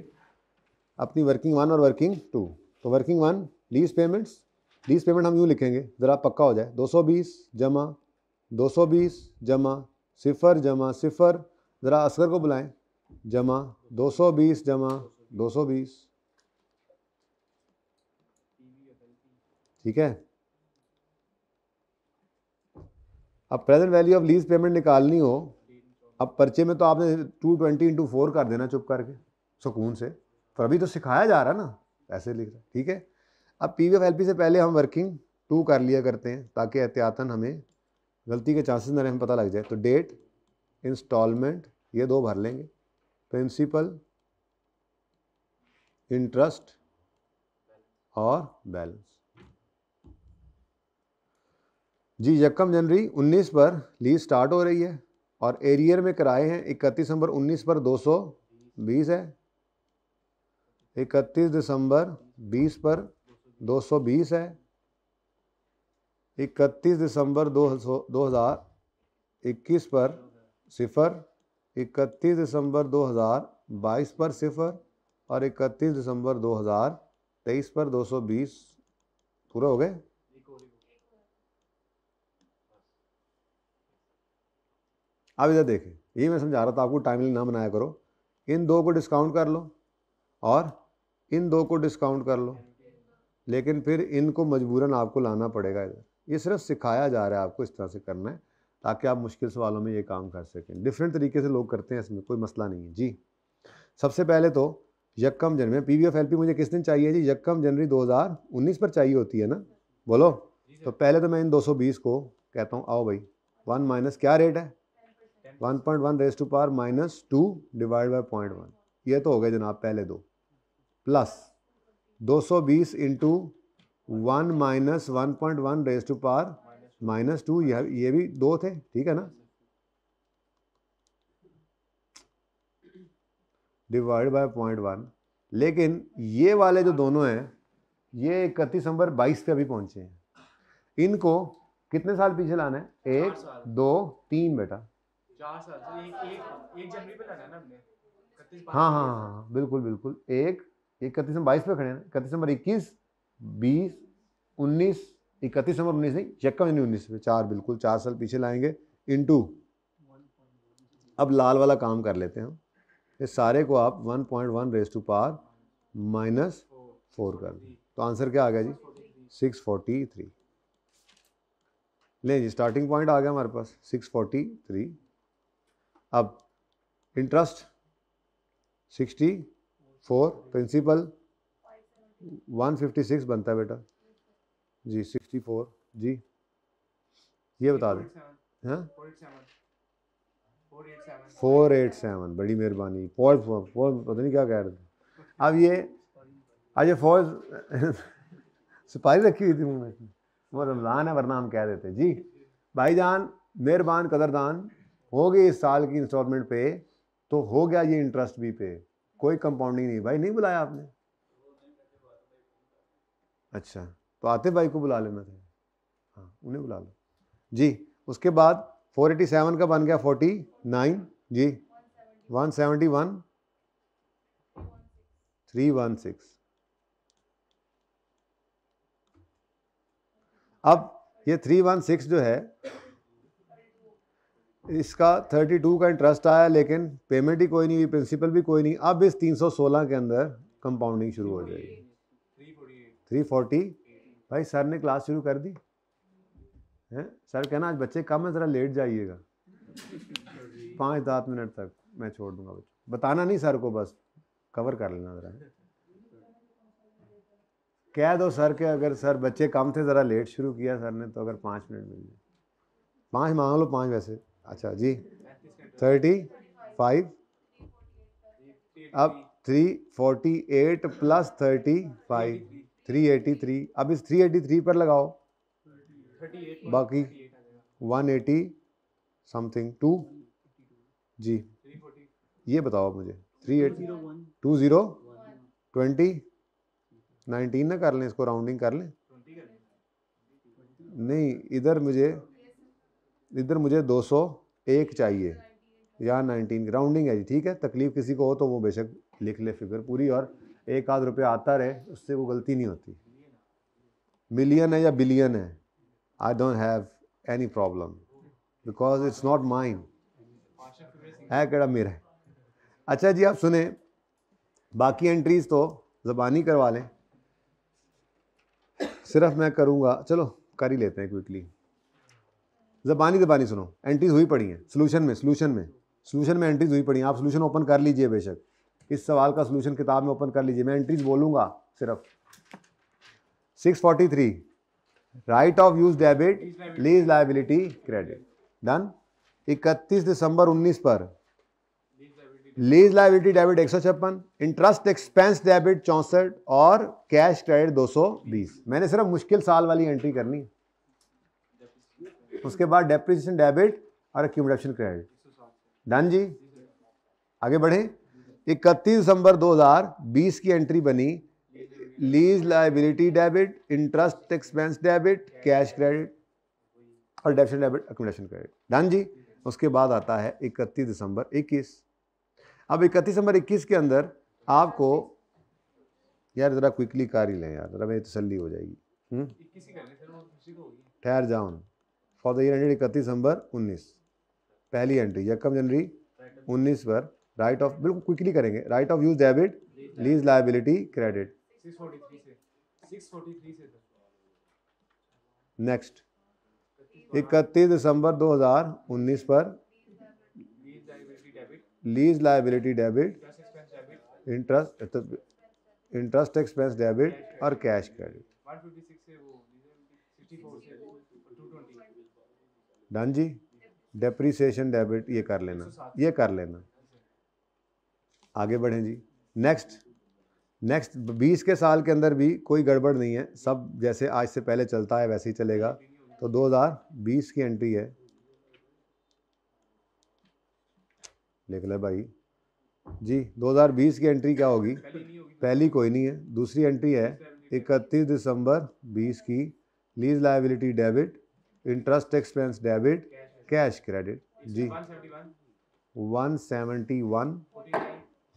अपनी वर्किंग 1 और वर्किंग 2। तो working 1 lease payments. Lease payment हम यूँ लिखेंगे, ज़रा पक्का हो जाए, 220 जमा 220 जमा 0 जमा 0, ज़रा असगर को बुलाएं, जमा 220 जमा 220, ठीक है। अब present value of lease payment निकालनी हो, अब पर्चे में तो आपने 220 × 4 कर देना चुप करके, सुकून से, पर अभी तो सिखाया जा रहा है ना, ऐसे लिख रहा, ठीक है। अब पीवी ऑफ एलपी से पहले हम वर्किंग 2 कर लिया करते हैं, ताकि एहतियातन हमें गलती के चांसेस न रहे, हमें पता लग जाए। तो डेट, इंस्टॉलमेंट, ये 2 भर लेंगे, प्रिंसिपल, इंटरेस्ट और बैलेंस। जी, यकम जनवरी 19 पर लीज स्टार्ट हो रही है और एरियर में किराए हैं 31 दिसंबर 19 पर 220 है, 31 दिसंबर 20 पर 220 है, 31 दिसंबर 2021 पर 0, 31 दिसंबर 2022 पर 0 और 31 दिसंबर 2023 पर 220 पूरे हो गए। अब इधर देखें, यही मैं समझा रहा था आपको, टाइमलाइन ना बनाया करो। इन 2 को डिस्काउंट कर लो और इन 2 को डिस्काउंट कर लो, लेकिन फिर इनको मजबूरन आपको लाना पड़ेगा इधर। ये सिर्फ सिखाया जा रहा है आपको, इस तरह से करना है ताकि आप मुश्किल सवालों में ये काम कर सकें। डिफरेंट तरीके से लोग करते हैं, इसमें कोई मसला नहीं है जी। सबसे पहले तो यकम जनवरी, पीवी ऑफ एलपी मुझे किस दिन चाहिए जी? यकम जनवरी 2019 पर चाहिए होती है ना, बोलो। तो पहले तो मैं इन 220 को कहता हूँ, आओ भाई, 1 माइनस क्या रेट है? 1.1 raise to power -2 divide by 0.1, ये तो हो गए जनाब पहले 2, plus 220 into 1 minus 1.1 raise to power -2, ये भी 2 थे, ठीक है ना, डिवाइड बाय 0.1। लेकिन ये वाले जो दोनों हैं, ये 31 दिसंबर 22 पे अभी पहुंचे हैं। इनको कितने साल पीछे लाना है? 1 2 3 बेटा, 4 साल से एक जनवरी पे लाना है ना हमने। 31 हाँ हाँ हाँ बिल्कुल बिल्कुल। 31 दिसंबर 22 पे खड़े हैं, 31 दिसंबर 21 20 19, 31 दिसंबर 19 नहीं, यकम जनवरी 19 पे 4, बिल्कुल 4 साल पीछे लाएंगे, इनटू, अब लाल वाला काम कर लेते हैं हम। इस सारे को आप 1.1 रेज़ टू पावर -4 कर दें, तो आंसर क्या आ गया जी? 643। ले जी, स्टार्टिंग पॉइंट आ गया हमारे पास 643। अब इंटरेस्ट 64, प्रिंसिपल 156 बनता है बेटा जी। 64 जी, ये बता दें। हाँ 487, बड़ी मेहरबानी। फौज पता नहीं क्या कह रहे थे। अब ये आज ये फौज सुपारी रखी हुई थी मुँह में, वो रमज़ान है वरना हम कह देते जी। भाईजान मेहरबान कदरदान, हो गई इस साल की इंस्टॉलमेंट पे, तो हो गया ये इंटरेस्ट भी पे, कोई कंपाउंडिंग नहीं। भाई नहीं बुलाया आपने? अच्छा, तो आतिफ भाई को बुला लेना था। हाँ उन्हें बुला लो जी। उसके बाद 487 का बन गया 49 जी। 171 316। अब ये 316 जो है इसका 32 का इंटरेस्ट आया, लेकिन पेमेंट ही कोई नहीं हुई, प्रिंसिपल भी कोई नहीं। अब इस 316 के अंदर कंपाउंडिंग शुरू हो जाएगी। 340। भाई सर ने क्लास शुरू कर दी है? सर कहना आज बच्चे कम है, ज़रा लेट जाइएगा 5-10 मिनट तक मैं छोड़ दूंगा बच्चों। बताना नहीं सर को, बस कवर कर लेना ज़रा। कह दो सर के अगर सर बच्चे कम थे, ज़रा लेट शुरू किया सर ने, तो अगर 5 मिनट मिल जाए, 5 मांग लो, 5 वैसे। अच्छा जी 35। अब 348 प्लस 35 383। अब इस 383 पर लगाओ बाकी 180 समथिंग 2 जी। ये बताओ मुझे 380 20 20 19 ना कर लें, इसको राउंडिंग कर लें। नहीं, इधर मुझे 201 चाहिए या 19 राउंडिंग है जी। ठीक है, तकलीफ किसी को हो तो वो बेशक लिख ले फिगर पूरी, और एक आध रुपये आता रहे, उससे वो गलती नहीं होती। मिलियन है या बिलियन है, I don't have any problem because it's not mine, है केड़ा मेरा है। अच्छा जी, आप सुने, बाकी एंट्रीज तो ज़बानी करवा लें, सिर्फ मैं करूँगा। चलो कर ही लेते हैं क्विकली। ज़बानी सुनो, एंट्रीज हुई पड़ी हैं सॉल्यूशन में एंट्रीज हुई पड़ी हैं। आप सॉल्यूशन ओपन कर लीजिए, बेशक इस सवाल का सॉल्यूशन किताब में ओपन कर लीजिए, मैं एंट्रीज बोलूँगा सिर्फ। 643 right of use debit, lease liability credit, done. 31 December 19 पर lease liability debit 156, interest expense debit 64 और कैश क्रेडिट 220। मैंने सिर्फ मुश्किल साल वाली एंट्री करनी है। उसके बाद डेप्रिसिएशन डेबिट और एक्यूमुलेशन क्रेडिट, डन जी। आगे बढ़े। 31 दिसंबर 2020 की एंट्री बनी, lease liability debit, interest expense debit, cash credit और depreciation debit, accumulation credit, done जी। उसके बाद आता है 31 दिसंबर 21। अब 31 दिसंबर 21 के अंदर आपको, यार ज़रा क्विकली कर ही लें यार, ज़रा मेरी तसल्ली हो जाएगी। ठहर जाओ। For the year ended 31 December 19, पहली एंट्री 1 जनवरी 19 पर राइट ऑफ, बिल्कुल क्विकली करेंगे, right of use debit, lease liability credit. 643 से नेक्स्ट 31 दिसंबर 2019 पर lease liability debit, interest expense debit और कैश क्रेडिट, 156 से वो 64 से 220, डन जी। डेप्रिसिएशन डेबिट ये कर लेना, ये कर लेना। आगे बढ़ें जी। नेक्स्ट 20 के साल के अंदर भी कोई गड़बड़ नहीं है, सब जैसे आज से पहले चलता है वैसे ही चलेगा। तो 2020 की एंट्री है, लिख ले भाई जी। 2020 की एंट्री क्या होगी? पहली कोई नहीं है, दूसरी एंट्री है 31 दिसंबर 20 की, lease liability debit, interest expense debit, cash credit जी। 171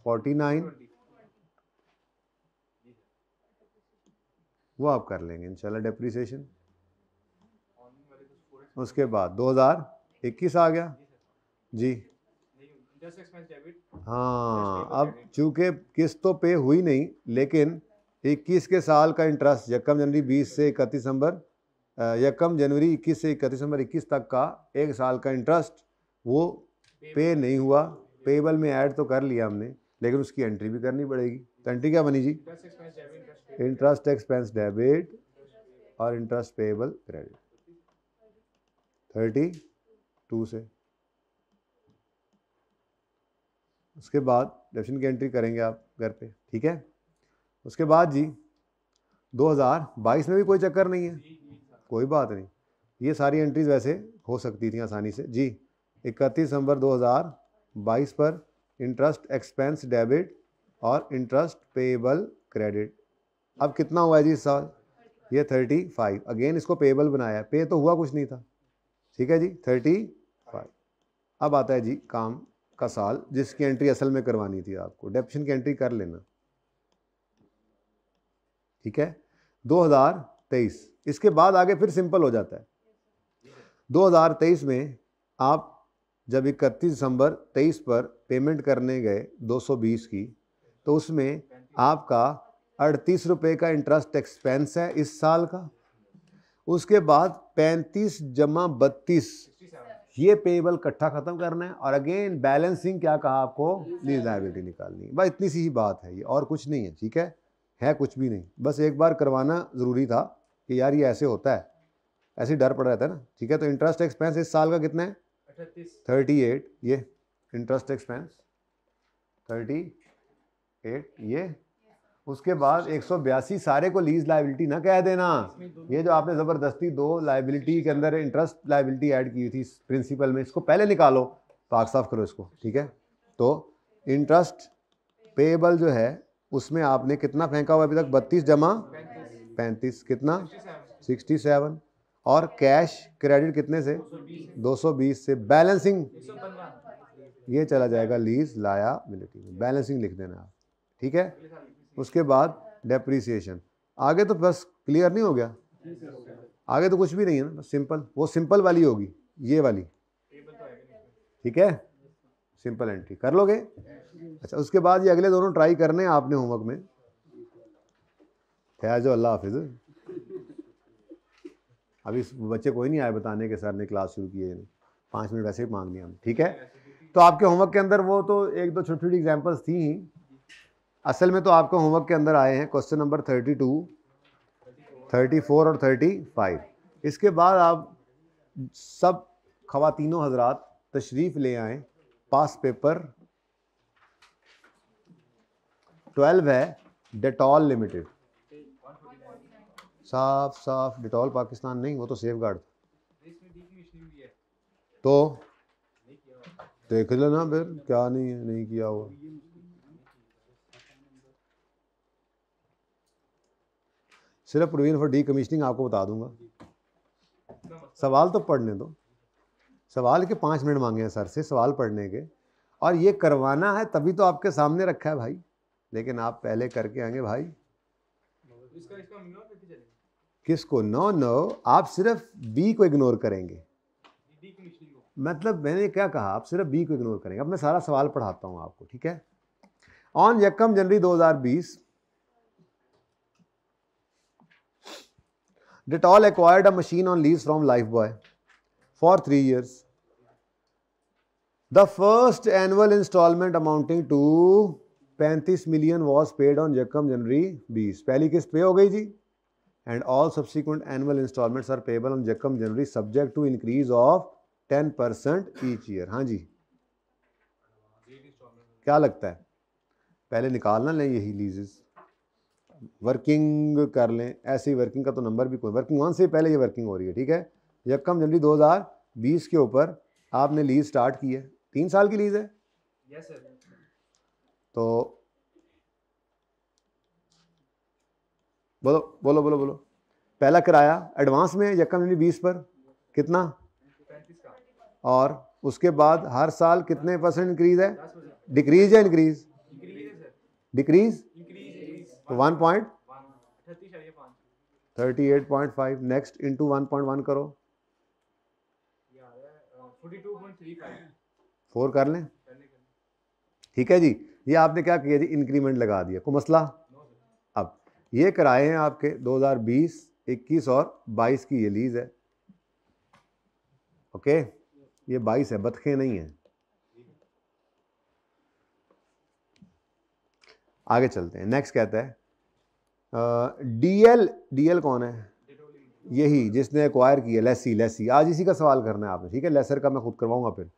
49 वो आप कर लेंगे इंशाल्लाह डेप्रिसिएशन। उसके बाद 2021 आ गया जी, इंटरेस्ट एक्सपेंस डेबिट। हाँ, अब चूंकि किस्त तो पे हुई नहीं, लेकिन 21 के साल का इंटरेस्ट यकम जनवरी 20 से 31 दिसंबर यकम जनवरी 21 से 31 दिसंबर 21 तक का एक साल का इंटरेस्ट वो पे नहीं हुआ। पेबल में ऐड तो कर लिया हमने, लेकिन उसकी एंट्री भी करनी पड़ेगी। तो एंट्री क्या बनी जी? Interest expense debit, interest expense debit और इंटरेस्ट पेबल क्रेडिट 32 से। उसके बाद डेफिनेशन की एंट्री करेंगे आप घर पे, ठीक है। उसके बाद जी 2022 में भी कोई चक्कर नहीं है, कोई बात नहीं, ये सारी एंट्रीज वैसे हो सकती थी आसानी से जी। 31 दिसंबर 2022 पर इंटरेस्ट एक्सपेंस डेबिट और इंटरेस्ट पेबल क्रेडिट। अब कितना हुआ है जी इस साल? ये 35। अगेन इसको पेबल बनाया, पे तो हुआ कुछ नहीं था, ठीक है जी, 35। अब आता है जी काम का साल जिसकी एंट्री असल में करवानी थी आपको। डेप्शन की एंट्री कर लेना, ठीक है। 2023, इसके बाद आगे फिर सिंपल हो जाता है। 2023 में आप जब 31 दिसंबर 23 पर पेमेंट करने गए 220 की, तो उसमें आपका 38 रुपये का इंटरेस्ट एक्सपेंस है इस साल का। उसके बाद 35 जमा 32 ये पेबल इकट्ठा खत्म करना है, और अगेन बैलेंसिंग क्या कहा आपको? लीज लायबिलिटी निकालनी है। बस इतनी सी ही बात है ये, और कुछ नहीं है, ठीक है कुछ भी नहीं। बस एक बार करवाना ज़रूरी था कि यार ये ऐसे होता है, ऐसे डर पड़ रहता है ना, ठीक है। तो इंटरेस्ट एक्सपेंस इस साल का कितना है? 38। ये इंटरेस्ट एक्सपेंस 38 ये। उसके बाद 182 सारे को लीज लायबिलिटी ना कह देना। ये जो आपने ज़बरदस्ती दो लायबिलिटी के अंदर इंटरेस्ट लायबिलिटी ऐड की थी प्रिंसिपल में, इसको पहले निकालो, पाक साफ करो इसको, ठीक है। तो इंटरेस्ट पेबल जो है उसमें आपने कितना फेंका हुआ अभी तक? 32 जमा 35 कितना? 67। और कैश क्रेडिट कितने से? 220 से। बैलेंसिंग ये चला जाएगा लीज लायबिलिटी में, बैलेंसिंग लिख देना आप, ठीक है। उसके बाद डेप्रीसिएशन। आगे तो बस क्लियर नहीं हो गया? आगे तो कुछ भी नहीं है ना, बस सिंपल, वो सिंपल वाली होगी ये वाली, ठीक है। सिंपल एंट्री कर लोगे। अच्छा, उसके बाद ये अगले दोनों ट्राई करने हैं आपने होमवर्क में। खैर जो, अल्लाह हाफिज। अभी बच्चे कोई नहीं आए बताने के सर ने क्लास शुरू की है, 5 मिनट वैसे ही मांग लिया हम, ठीक है। तो आपके होमवर्क के अंदर वो तो एक दो छोटी छोटी एग्जाम्पल्स थी ही। असल में तो आपके होमवर्क के अंदर आए हैं क्वेश्चन नंबर 32, 34 और 35। इसके बाद आप सब खवातीनों हजरात तशरीफ ले आए। पास पेपर 12 है, डेटॉल लिमिटेड। साफ डेटॉल पाकिस्तान नहीं, वो तो सेफ गार्ड। तो देख लेना फिर, क्या नहीं है, नहीं किया हुआ। सिर्फ प्रोविजन फॉर डी कमीशनिंग आपको बता दूंगा। सवाल तो पढ़ने दो, सवाल के 5 मिनट मांगे हैं सर से सवाल पढ़ने के, और ये करवाना है तभी तो आपके सामने रखा है भाई, लेकिन आप पहले करके आएंगे भाई। किसको? नो, आप सिर्फ बी को इग्नोर करेंगे। मतलब मैंने क्या कहा, आप सिर्फ बी को इग्नोर करेंगे। अब मैं सारा सवाल पढ़ाता हूं आपको, ठीक है। ऑन यकम जनवरी 2020 Dettol acquired a machine on lease from Lifebuoy for 3 years. The first annual installment amounting to 35 million was paid on यकम जनवरी 20। पहली किस्त पे हो गई जी, and all subsequent annual installments are payable on यकम जनवरी subject to increase of 10% each year। हाँ जी, क्या लगता है? पहले निकालना लें यही लीजेस, वर्किंग कर लें, ऐसे ही वर्किंग का तो नंबर भी कोई, वर्किंग वन से पहले ये वर्किंग हो रही है, ठीक है। यकम जनवरी 2020 के ऊपर आपने लीज स्टार्ट की है, 3 साल की लीज है। Yes sir. तो बोलो बोलो बोलो बोलो। पहला किराया एडवांस में यकम जनवरी 20 पर कितना? 35 का। और उसके बाद हर साल कितने % इंक्रीज है? डिक्रीज या इंक्रीज? डिक्रीज। तो 1.38.5 नेक्स्ट इंटू 1.1 करो, 42.35 4 कर लें, ठीक है जी, ये आपने क्या किया जी, इंक्रीमेंट लगा दिया, कोई मसला। अब ये कराए हैं आपके 2020, 21 और 22 की ये लीज है, ओके, ये 22 है, बतखें नहीं है। आगे चलते हैं, नेक्स्ट कहता है डीएल, डीएल कौन है, यही जिसने एक्वायर किया, लेसी, लेसी, आज इसी का सवाल करना है आपने, ठीक है, लेसर का मैं खुद करवाऊंगा फिर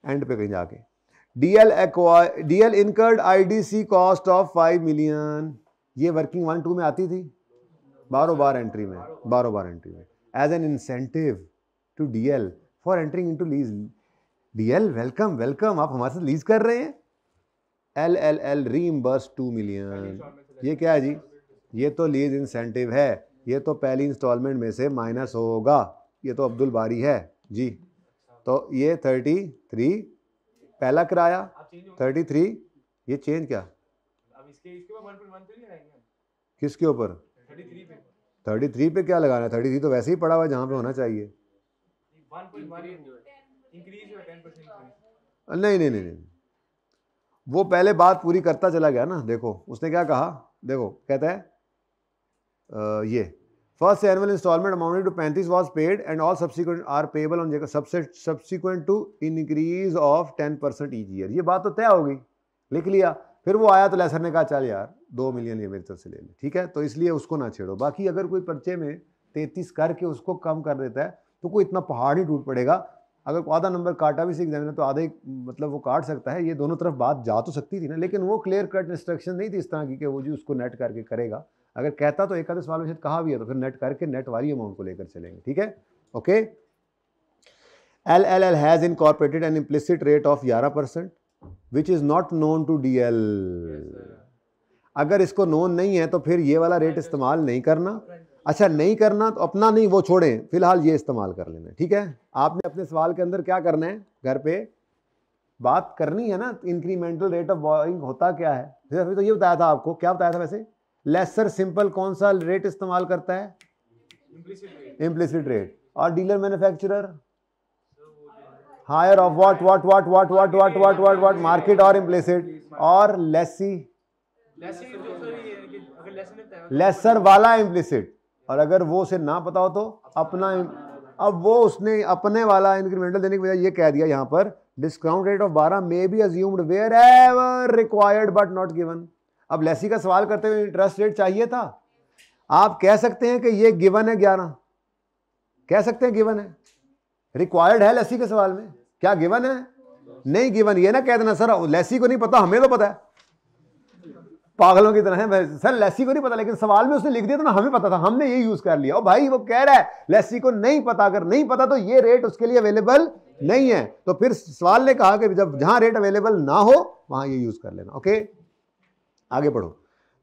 एंड पे कहीं जाके। DL acquire, DL incurred IDC cost of 5 million, ये वर्किंग 1-2 में आती थी, बारो बार एंट्री में, बारो बार एंट्री में, as an incentive to DL for entering into lease. DL welcome welcome, आप हमारे साथ लीज कर रहे हैं। एल रीइंबर्स 2 मिलियन, ये क्या है जी, ये तो लीज इंसेंटिव है, ये तो पहली इंस्टॉलमेंट में से माइनस होगा, ये तो अब्दुल बारी है जी। तो ये 33 पहला किराया, 33, ये चेंज क्या, अब इसके ऊपर 1.13 लगाएंगे, किसके ऊपर, 33 पे, 33 पे क्या लगाना है, 33 तो वैसे ही पड़ा हुआ है जहाँ पे होना चाहिए। 1.1 इंक्रीज हुआ 10% इंक्रीज। नहीं नहीं नहीं नहीं, वो पहले बात पूरी करता चला गया ना, देखो उसने क्या कहा, देखो कहता है ये first annual instalment amounted to 35 was paid and all subsequent are payable on subsequent to increase of 10% each year. ये बात तो तय हो गई, लिख लिया। फिर वो आया तो लेसर ने कहा चल यार 2 मिलियन ये मेरी तरफ से ले ले, ठीक है, तो इसलिए उसको ना छेड़ो। बाकी अगर कोई पर्चे में 33 करके उसको कम कर देता है तो कोई इतना पहाड़ ही टूट पड़ेगा। अगर आधा नंबर काटा भी सीख जाए तो आधे मतलब वो काट सकता है, ये दोनों तरफ बात जा तो सकती थी ना, लेकिन वो क्लियर कट इंस्ट्रक्शन नहीं थी इस तरह की कि वो जी उसको नेट करके करेगा। अगर कहता तो एक आधे सवाल में शायद कहा भी है, तो फिर नेट करके नेट वाली अमाउंट को लेकर चलेंगे, ठीक है, okay. L has incorporated an implicit rate of 11% which is not known to DL. अगर इसको नोन नहीं है तो फिर ये वाला रेट इस्तेमाल नहीं करना। अच्छा नहीं करना तो अपना नहीं, वो छोड़ें, फिलहाल ये इस्तेमाल कर लेना, ठीक है। आपने अपने सवाल के अंदर क्या करना है, घर पे बात करनी है ना, इंक्रीमेंटल रेट ऑफ बोरोइंग होता क्या है। फिर तो ये बताया था आपको, क्या बताया था वैसे, लेसर सिंपल कौन सा रेट इस्तेमाल करता है, इम्प्लिसिट रेट, और dealer manufacturer higher of what what what what what what what what what market और इम्प्लिसिट, और लेसी लेसर वाला इम्प्लिसिट, और अगर वो उसे ना पता हो तो अपना। अब वो उसने अपने वाला इंक्रीमेंटल देने की बजाय ये कह दिया यहाँ पर discount rate of 12 may be assumed wherever required but not given. अब लेसी का सवाल करते हुए इंटरेस्ट रेट चाहिए था, आप कह सकते हैं कि ये गिवन है 11, कह सकते हैं गिवन है, रिक्वायर्ड है लेसी के सवाल में, क्या गिवन है, नहीं गिवन। ये ना कह देना सर लेसी को नहीं पता, हमें तो पता है, पागलों की तरह है सर, लेसी को नहीं पता, लेकिन सवाल में उसने लिख दिया तो ना हमें पता था, हमने ये यूज कर लिया। ओ भाई वो कह रहा है लेसी को नहीं पता, अगर नहीं पता तो ये रेट उसके लिए अवेलेबल नहीं है, तो फिर सवाल ने कहा कि जब जहां रेट अवेलेबल ना हो वहां ये यूज कर लेना, ओके। आगे पढ़ो।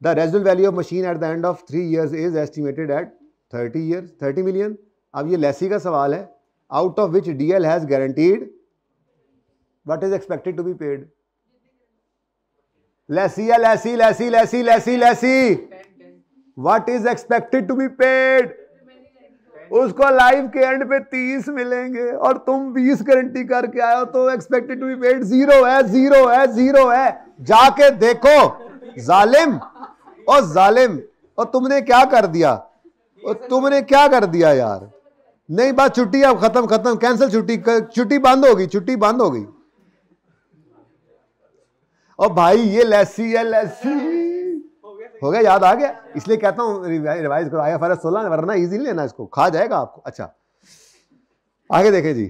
The residual value of machine at the end of 3 years is estimated at 30 years 30 million. अब ये लेसी का सवाल है, out of which DL has guaranteed what is expected to be paid. Lessee या lessee lessee lessee lessee lessee, what is expected to be paid. उसको life के end पे 30 मिलेंगे और तुम 20 गारंटी करके आए हो, तो एक्सपेक्टेड टू बी पेड 0 है, 0 है, 0 है। जाके देखो जालिम, और जालिम, और तुमने क्या कर दिया, और तुमने क्या कर दिया यार। नहीं बात, छुट्टी अब खत्म खत्म, कैंसिल, छुट्टी छुट्टी बंद होगी, छुट्टी बंद होगी। और भाई ये लेसी है, लेसी हो गया, याद आ गया, इसलिए कहता हूं रिवाइज करो IFRS 16, वरना इजी नहीं लेना, इसको खा जाएगा आपको। अच्छा आगे देखें जी,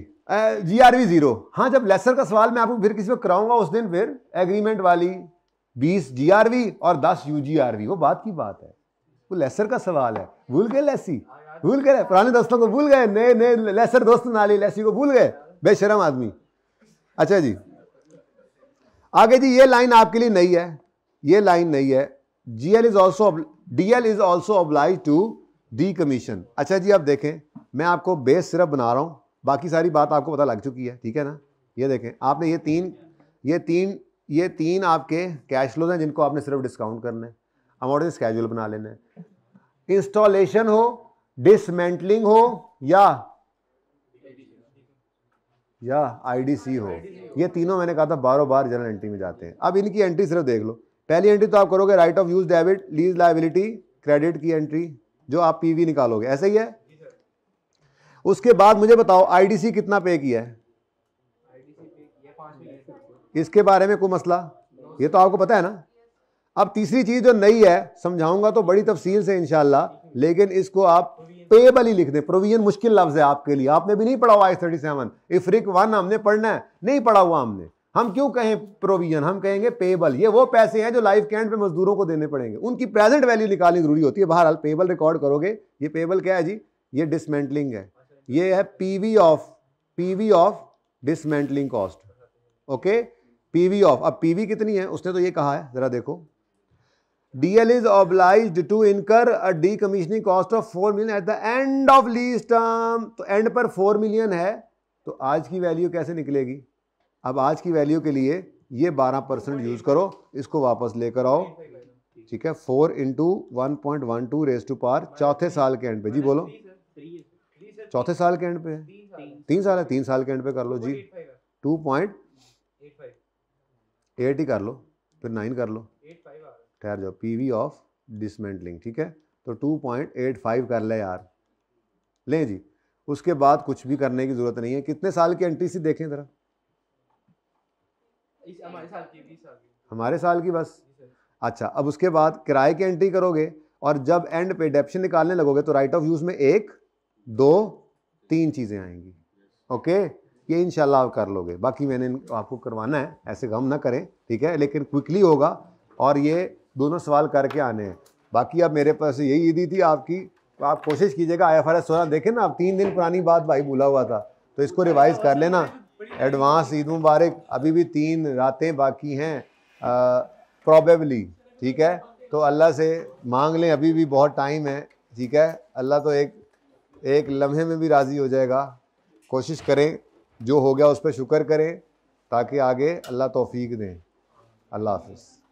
GRV 0। हाँ जब लेसर का सवाल मैं आपको फिर किसी में कराऊंगा उस दिन, फिर एग्रीमेंट वाली 20 GRV और 10 UGRV, वो बात की बात है, वो लेसर का सवाल है। भूल गए लेसी, भूल गए, पुराने दोस्तों को भूल गए, नए नए लेसर दोस्त ना ली, लेसी को भूल गए, बेशरम आदमी। अच्छा जी आगे जी, ये लाइन आपके लिए नई है, ये लाइन नई है। DL is also obliged to decommission. अच्छा जी अब देखें, मैं आपको बेस सिर्फ बना रहा हूं, बाकी सारी बात आपको पता लग चुकी है, ठीक है ना। ये देखें आपने ये तीन आपके कैश फ्लोज हैं जिनको आपने सिर्फ डिस्काउंट करना है, अमाउंट स्केड्यूल बना लेना है। इंस्टॉलेशन हो, डिसमेंटलिंग हो या आईडीसी हो, ये तीनों मैंने कहा था बारों बार जनरल एंट्री में जाते हैं। अब इनकी एंट्री सिर्फ देख लो। पहली एंट्री तो आप करोगे right of use debit lease liability credit की एंट्री, जो आप पीवी निकालोगे, ऐसा ही है। उसके बाद मुझे बताओ आईडीसी कितना पे किया है, इसके बारे में कोई मसला, ये तो आपको पता है ना। अब तीसरी चीज जो नई है, समझाऊंगा तो बड़ी तफसील से इंशाल्लाह, लेकिन इसको आप पेबल ही लिख दें। प्रोविजन मुश्किल लफ्ज है आपके लिए, आपने भी नहीं पढ़ा हुआ I37 इफ्रिक 1 हमने पढ़ना है, नहीं पढ़ा हुआ हमने। हम क्यों कहें प्रोविजन, हम कहेंगे पेबल। ये वो पैसे हैं जो लाइफ के एंड पे मजदूरों को देने पड़ेंगे, उनकी प्रेजेंट वैल्यू निकालनी जरूरी होती है। बहरहाल पेबल रिकॉर्ड करोगे। ये पेबल क्या है जी, ये डिसमेंटलिंग है, ये है PV of dismantling cost. Okay, PV of, अब पीवी कितनी है उसने तो ये कहा है, जरा देखो। DL is obliged to incur a decommissioning cost of 4 million at the end of lease term। तो एंड पर 4 मिलियन है, तो आज की वैल्यू कैसे निकलेगी। अब आज की वैल्यू के लिए ये 12% यूज करो, इसको वापस लेकर आओ, ठीक है। 4 इंटू 1.12 रेज टू पावर, चौथे साल के एंड पे। जी बोलो, चौथे साल के एंड पे है, 3 साल है, 3 साल के एंड पे कर लो जी। 2.8 ही कर लो, फिर 9 कर लो, ठहर जाओ। पीवी ऑफ डिसमेंटलिंग, ठीक है, तो 2.85 कर ले यार, लें जी। उसके बाद कुछ भी करने की जरूरत नहीं है। कितने साल की एंट्री सी देखें जरा, हमारे साल की बस। अच्छा, अब उसके बाद किराए की एंट्री करोगे, और जब एंड पे डेप्शन निकालने लगोगे तो राइट ऑफ यूज में 1, 2, 3 चीजें आएंगी। ओके, ये इंशाल्लाह आप कर लोगे। बाकी मैंने आपको करवाना है, ऐसे गम ना करें, ठीक है, लेकिन क्विकली होगा। और ये दोनों सवाल करके आने हैं। बाकी अब मेरे पास यही ईदी थी आपकी, तो आप कोशिश कीजिएगा। IFRS 16 देखें ना, आप 3 दिन पुरानी बात भाई भूला हुआ था, तो इसको रिवाइज कर लेना। एडवांस ईद मुबारक, अभी भी 3 रातें बाकी हैं प्रॉबेबली, ठीक है। तो अल्लाह से मांग लें, अभी भी बहुत टाइम है, ठीक है। अल्लाह तो एक लम्हे में भी राज़ी हो जाएगा। कोशिश करें, जो हो गया उस पर शुक्र करें, ताकि आगे अल्लाह तौफीक दें। अल्लाह हाफ़िज़।